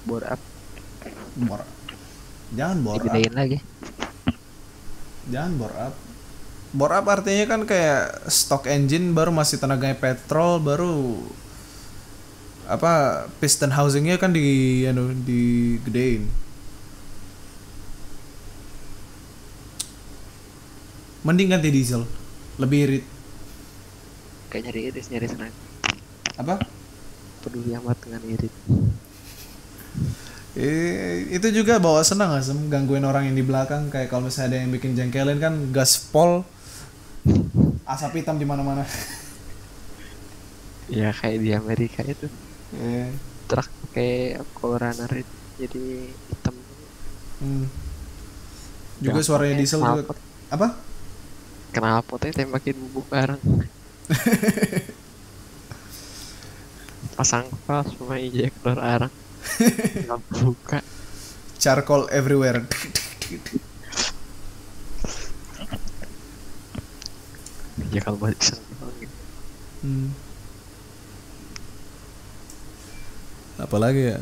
Bore up. Jangan bore up. Digedein lagi. Jangan bore up. Bore up artinya kan kayak stock engine baru masih tenaganya petrol, baru apa piston housingnya kan digedein. Mending ganti diesel, lebih irit. Kayak nyari senang. Apa? Peduli amat dengan irit. Itu juga bawa senang Asem, gangguin orang yang di belakang. Kayak kalau misalnya ada yang bikin jengkelin kan gaspol, asap hitam di mana-mana. Ya kayak di Amerika itu. Truk kayak Forerunner itu jadi hitam. Juga suaranya diesel juga. Apa? Knalpotnya tembakin bubuk bareng. Pasang pas sama injektor arang. Nggak buka. Charcoal everywhere. Ya kalau balik sana gitu. Apalagi ya?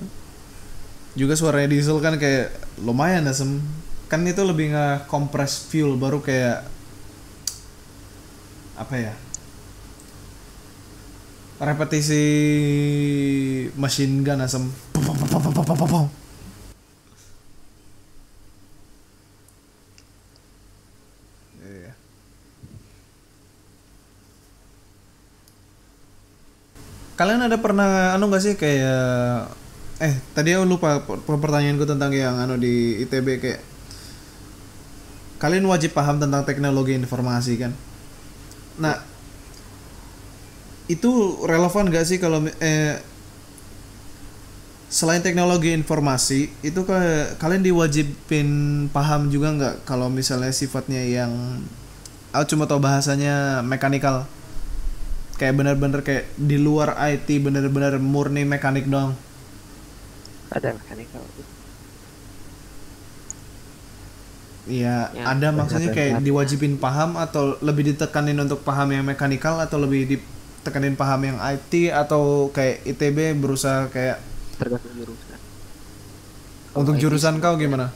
Juga suaranya diesel kan kayak lumayan Asem. Kan itu lebih nge-compress fuel, baru kayak apa ya? Repetisi machine gun Asem. Iya. Kalian ada pernah gak sih kayak Tadi aku lupa pertanyaanku tentang yang di ITB kayak kalian wajib paham tentang teknologi informasi kan. Nah, itu relevan gak sih kalau selain teknologi informasi itu kalian diwajibin paham juga nggak kalau misalnya sifatnya yang aku cuma tahu bahasanya mekanikal, kayak benar-benar kayak di luar IT, benar-benar murni mekanik doang. Ada mekanikal. Iya, ada maksudnya kayak diwajibin paham atau lebih ditekanin untuk paham yang mekanikal atau lebih ditekanin paham yang IT atau kayak ITB berusaha kayak tergantung jurusan. Untuk jurusan kau gimana?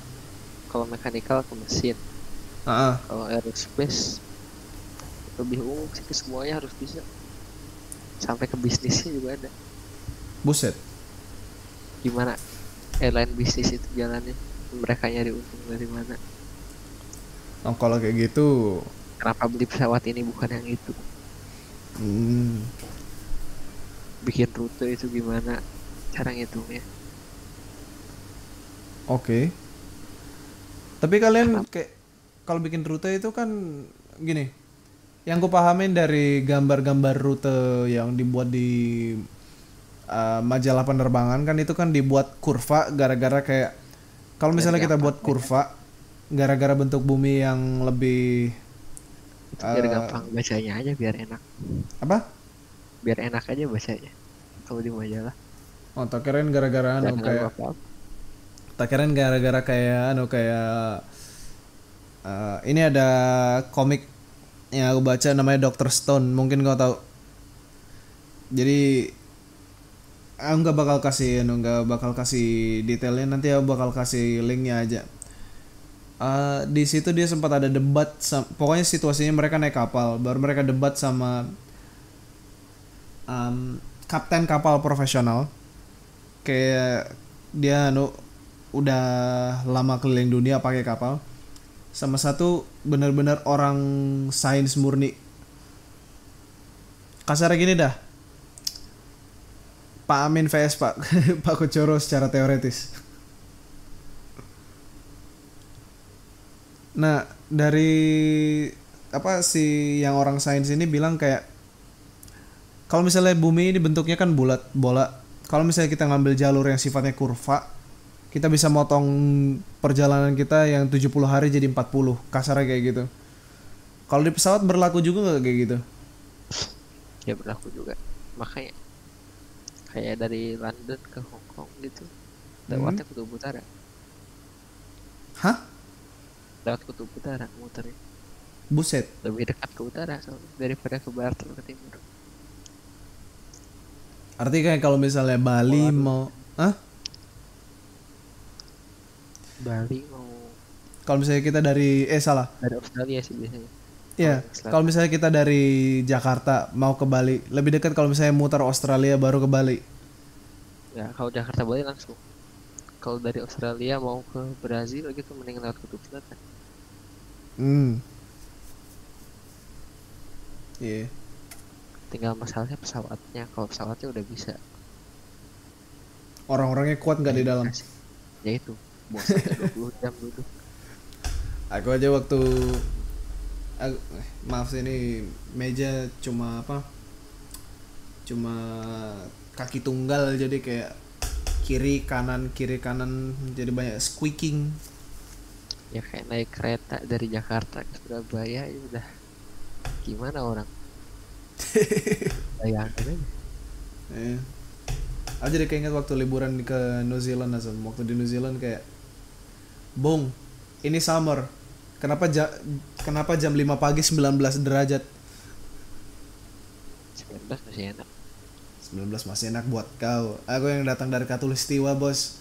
Kalau mekanikal ke mesin. Kalau aerospace lebih umum sih, semuanya harus bisa. Sampai ke bisnisnya juga ada. Buset. Gimana airline bisnis itu jalannya? Mereka nyari untung dari mana? Oh, kalau kayak gitu. Kenapa beli pesawat ini bukan yang itu? Bikin rute itu gimana? Cara ngitungnya. Oke. Tapi kalian kayak kalau bikin rute itu kan gini. Yang ku pahamin dari gambar-gambar rute yang dibuat di majalah penerbangan kan itu kan dibuat kurva gara-gara kayak kalau misalnya kita buat kurva gara-gara bentuk bumi yang lebih biar gampang bacanya aja, biar enak. Apa? Biar enak aja bacanya kalau di majalah. Oh, tak kirain gara-gara kayak tak kirain gara-gara kayak ini ada komik yang aku baca namanya Dr. Stone, mungkin kau tahu. Jadi aku nggak bakal kasih detailnya, nanti aku bakal kasih linknya aja. Di situ dia sempat ada debat pokoknya situasinya mereka naik kapal, baru mereka debat sama kapten kapal profesional. Kayak dia udah lama keliling dunia pakai kapal, sama satu benar-benar orang sains murni. Kasarnya gini dah, Pak Amin vs Pak Pak Kucoro secara teoretis. Nah, dari apa sih yang orang sains ini bilang kayak kalau misalnya bumi ini bentuknya kan bulat bola. Kalau misalnya kita ngambil jalur yang sifatnya kurva, kita bisa motong perjalanan kita yang 70 hari jadi 40, kasarnya kayak gitu. Kalau di pesawat berlaku juga nggak kayak gitu? Ya berlaku juga. Makanya kayak dari London ke Hong Kong gitu, lewatnya kutub utara. Hah? Lewat kutub utara muternya. Buset. Lebih dekat ke utara daripada ke barat atau ke timur. Artinya kayak kalau misalnya Bali mau Bali mau kalau misalnya kita dari Australia sih biasanya. Iya, kalau misalnya kita dari Jakarta mau ke Bali, lebih dekat kalau misalnya muter Australia baru ke Bali. Ya, kalau Jakarta Bali langsung. Kalau dari Australia mau ke Brazil gitu mending lewat kutub selatan. Iya. Tinggal masalahnya pesawatnya. Kalau pesawatnya udah bisa. Orang-orangnya kuat nggak di dalam? Ya itu, bos 20 jam duduk. Aku aja waktu maaf ini meja cuma kaki tunggal, jadi kayak kiri kanan jadi banyak squeaking. Ya kayak naik kereta dari Jakarta ke Surabaya ya udah gimana orang. Bayangin aja. Aku jadi keinget waktu liburan ke New Zealand asal. Waktu di New Zealand kayak Bung, ini summer. Kenapa jam 5 pagi 19 derajat? 19 masih enak. 19 masih enak buat kau. Aku yang datang dari Katulistiwa, bos.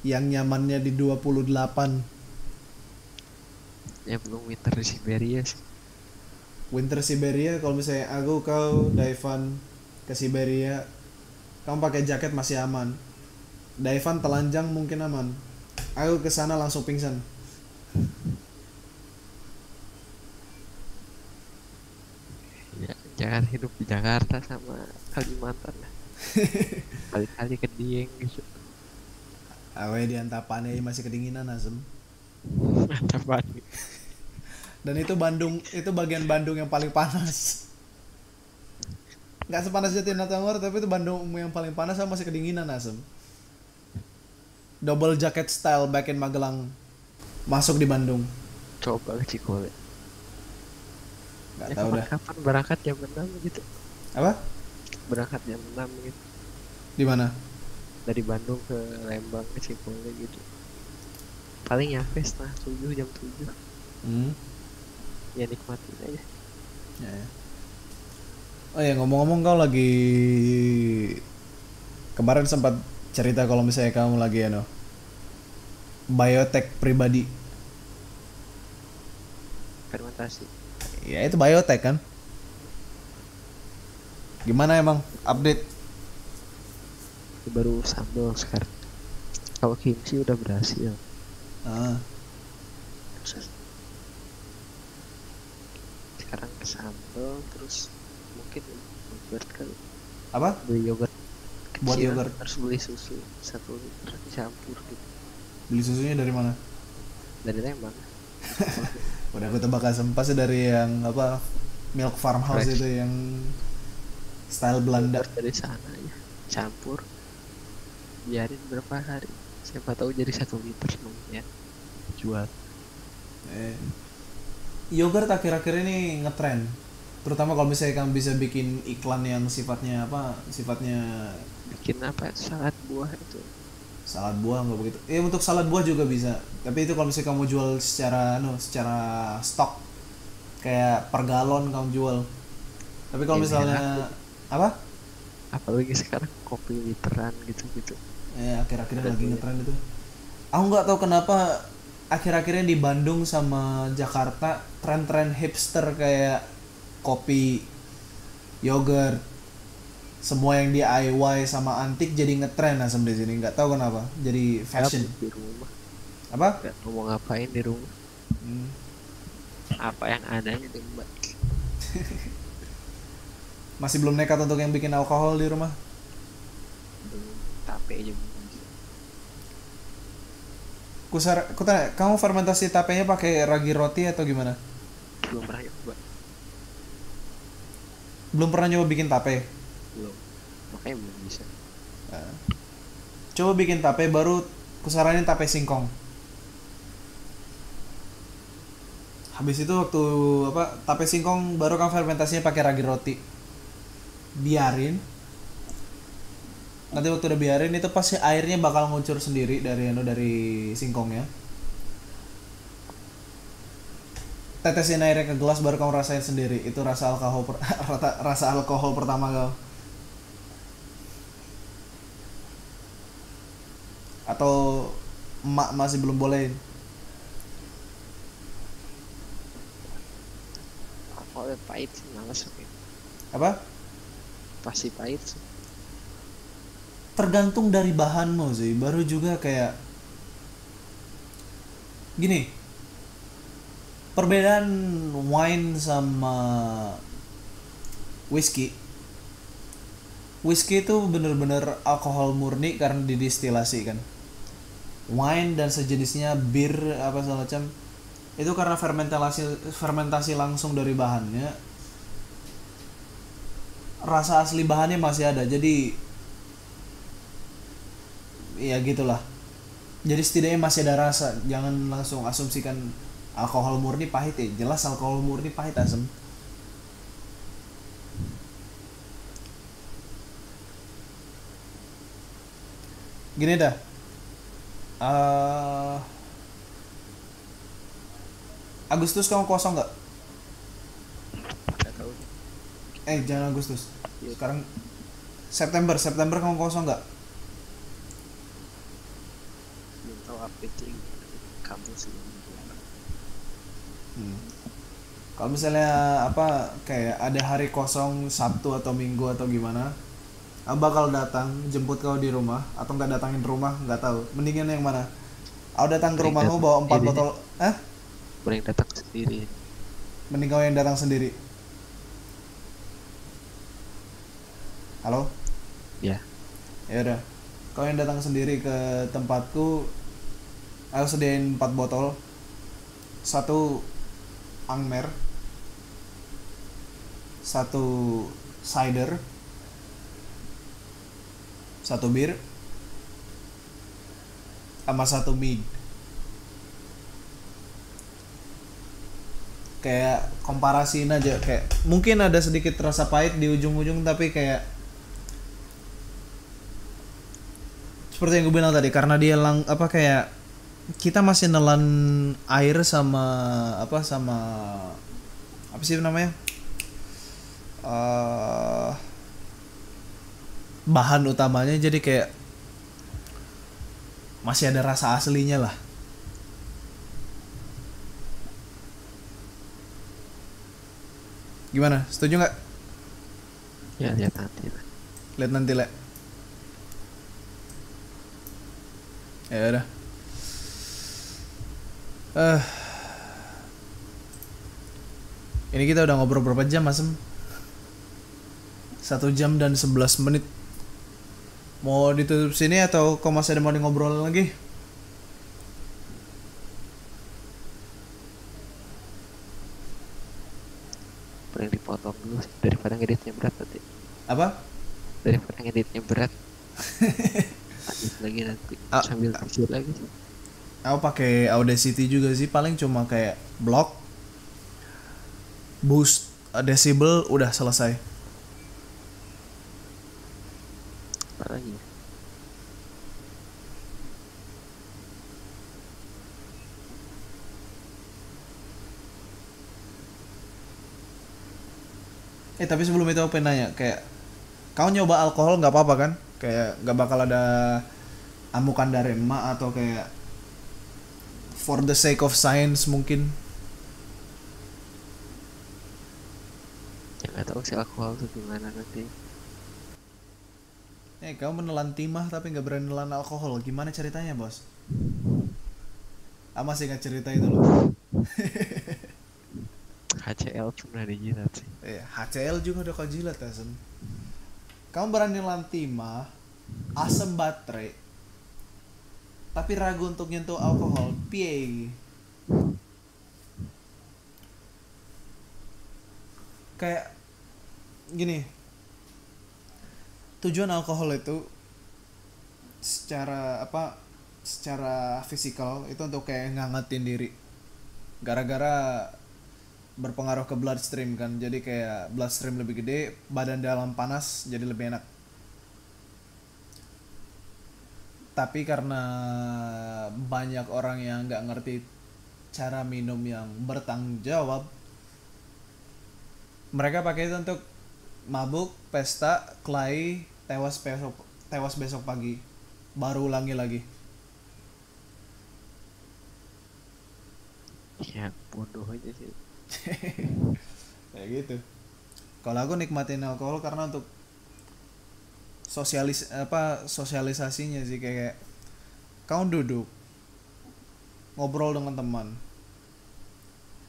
Yang nyamannya di 28. Ya belum winter di Siberia sih. Winter Siberia kalau misalnya kau Daivan ke Siberia, kamu pakai jaket masih aman. Daivan telanjang mungkin aman. Aku ke sana langsung pingsan. Ya, jangan hidup di Jakarta sama Kalimantan lah. Kali-kali ke Dieng gitu. Awe di Antapannya masih kedinginan asem. Mantap banget. Dan itu Bandung, itu bagian Bandung yang paling panas. Nggak sepanas Jatinangor, tapi itu Bandung yang paling panas sama masih kedinginan asem. Double jacket style back in Magelang masuk di Bandung. Coba ke Cikole. Nggak Ya, tahu dah. kapan berangkat jam 6 gitu. Apa? Berangkat jam 6 gitu. Di mana? Dari Bandung ke Lembang ke Cikole gitu. Paling nyampe setengah 7 jam 7. Ya nikmatin aja. Ya. Oh ya, ngomong-ngomong, kau lagi kemarin sempat cerita kalau misalnya kamu lagi biotek pribadi. Fermentasi. Ya itu biotek kan. Gimana emang update? Baru sambal sekarang. Kalau kimchi udah berhasil. Sekarang ke sambal, terus mungkin yogurt kali. Apa? Beli yogurt Buat kecil, yogurt. harus beli susu 1 liter dicampur gitu. Beli susunya dari mana? Dari Lembang. Udah aku tebak asem, pasti dari yang apa, Milk Farmhouse Fresh. itu yang style Belanda. Yogurt dari sana ya, campur, biarin berapa hari, siapa tahu jadi 1 liter lumayan jual. Yogurt akhir-akhir ini ngetren, terutama kalau misalnya kamu bisa bikin iklan yang sifatnya Bikin apa, salad buah itu. salad buah, nggak begitu. Untuk salad buah juga bisa, tapi itu kalau misalnya kamu jual secara stok, kayak per galon kamu jual. Tapi kalau Ya, misalnya enak. apa? Apalagi sekarang kopi literan gitu-gitu. Akhir-akhir ini Ada lagi tuh ya. ngetren itu. Aku nggak tahu kenapa akhir-akhirnya di Bandung sama Jakarta tren-tren hipster kayak kopi, yogurt, semua yang DIY sama antik jadi ngetren asem di sini. Nggak tahu kenapa. Jadi fashion. Gabut di rumah, Apa? nggak mau ngapain di rumah, Hmm. apa yang adanya dibuat. Masih belum nekat untuk yang bikin alkohol di rumah. Belum, tape aja belum bisa. Aku tanya, kamu fermentasi tapenya pakai ragi roti atau gimana? Belum pernah coba. Belum pernah nyoba bikin tape. Belum, makanya belum bisa. Coba bikin tape, baru kusaranin tape singkong. Habis itu waktu tape singkong baru kan fermentasinya pakai ragi roti. Biarin. Nanti waktu udah biarin itu pasti airnya bakal ngucur sendiri dari singkongnya. Tetesin airnya ke gelas baru kamu rasain sendiri. Itu rasa alkohol rasa alkohol pertama kau. Atau emak masih belum bolehin? Alkoholnya pahit sih, males oke. Apa? Pasti pahit sih. Tergantung dari bahanmu sih. Baru juga kayak gini. Perbedaan wine sama whiskey. Whiskey itu bener-bener alkohol murni karena didistilasi kan. Wine dan sejenisnya, bir apa segala macam, itu karena fermentasi langsung dari bahannya. Rasa asli bahannya masih ada. Jadi ya gitulah. Jadi setidaknya masih ada rasa. Jangan langsung asumsikan alkohol murni pahit ya. Jelas alkohol murni pahit asem. Gini dah. Agustus kamu kosong nggak? Nggak tahu. Jangan Agustus. Iya. Sekarang September kamu kosong nggak? Belum tahu update lagi. Kamu sih. Kalau misalnya kayak ada hari kosong Sabtu atau Minggu atau gimana, aku bakal datang jemput kau di rumah atau nggak datangin rumah, nggak tahu. Mendingan yang mana? Aku datang ke rumahmu bawa 4 botol. Mending datang sendiri. Mending kau yang datang sendiri. Halo? Ya. Ya udah. Kau yang datang sendiri ke tempatku, aku sediain 4 botol. 1 Angmer, 1 cider, 1 bir, sama 1 mid. Kayak komparasiin aja, kayak mungkin ada sedikit rasa pahit di ujung-ujung, tapi kayak seperti yang gue bilang tadi, karena dia kayak kita masih nelan air sama apa sih namanya, bahan utamanya, jadi kayak masih ada rasa aslinya lah. Gimana? Setuju nggak? Ya lihat nanti lah. Lihat nanti lah. Ya udah. Ini kita udah ngobrol berapa jam, Masem? 1 jam dan 11 menit. Mau ditutup sini atau kau masih ada mau ngobrol lagi? Paling dipotong dulu sih, daripada ngeditnya berat nanti. Apa? Daripada ngeditnya berat. Lanjut lagi nanti sambil tidur lagi sih. Aku pakai Audacity juga sih, paling cuma kayak block, boost, decibel, udah selesai. Apa lagi? Tapi sebelum itu aku pengen nanya, kayak kau nyoba alkohol nggak apa-apa kan? Kayak nggak bakal ada amukan dari emak atau kayak for the sake of science mungkin? Ya nggak tahu sih alkohol tuh gimana nanti. Kau menelan timah tapi nggak berani menelan alkohol, gimana ceritanya, bos? Masih nggak cerita itu loh. HCl pernah dijilat sih. HCl juga udah kau jilat ya, Sen. Kamu berani menelan timah, asam baterai, tapi ragu untuk nyentuh alkohol, piye? Kayak gini, tujuan alkohol itu secara fisikal itu untuk kayak ngangetin diri, gara-gara berpengaruh ke bloodstream kan, jadi kayak bloodstream lebih gede, badan dalam panas, jadi lebih enak. Tapi karena banyak orang yang nggak ngerti cara minum yang bertanggung jawab, mereka pakai itu untuk mabuk, pesta, kelahi, tewas besok pagi, baru ulangi lagi. Ya bodoh aja sih. Kayak gitu. Kalau aku nikmatin alkohol karena untuk sosialisasinya sih, kayak kau duduk ngobrol dengan teman,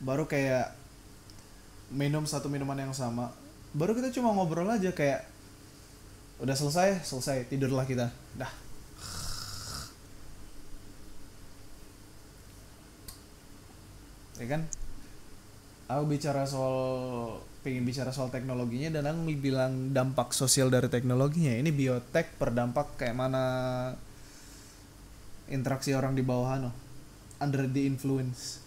baru kayak minum satu minuman yang sama, baru kita cuma ngobrol aja, kayak udah selesai tidurlah kita, dah. Ya kan? Aku pengen bicara soal teknologinya, dan aku bilang dampak sosial dari teknologinya. Ini biotek berdampak kayak mana interaksi orang di bawah under the influence.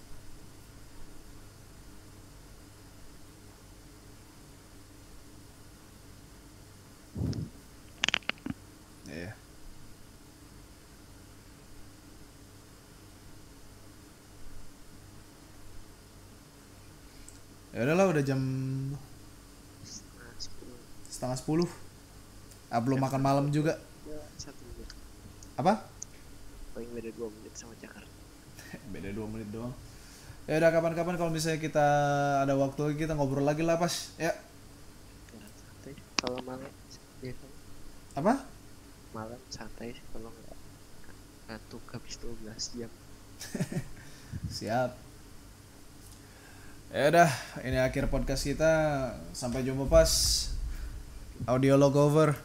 Yeah. Ya udahlah, udah jam 9:30. Belum makan malam juga. 1 menit. Apa? Paling beda 2 menit sama Jakarta. Beda 2 menit doang. Ya udah, kapan-kapan kalau misalnya kita ada waktu lagi, kita ngobrol lagi lah, Pas. Ya. Santai. Kalau malam ya kan. Apa? Malam santai sih kalau nggak ngantuk habis 12 jam. Siap. Ya udah, ini akhir podcast kita. Sampai jumpa, Pas. Audio log over.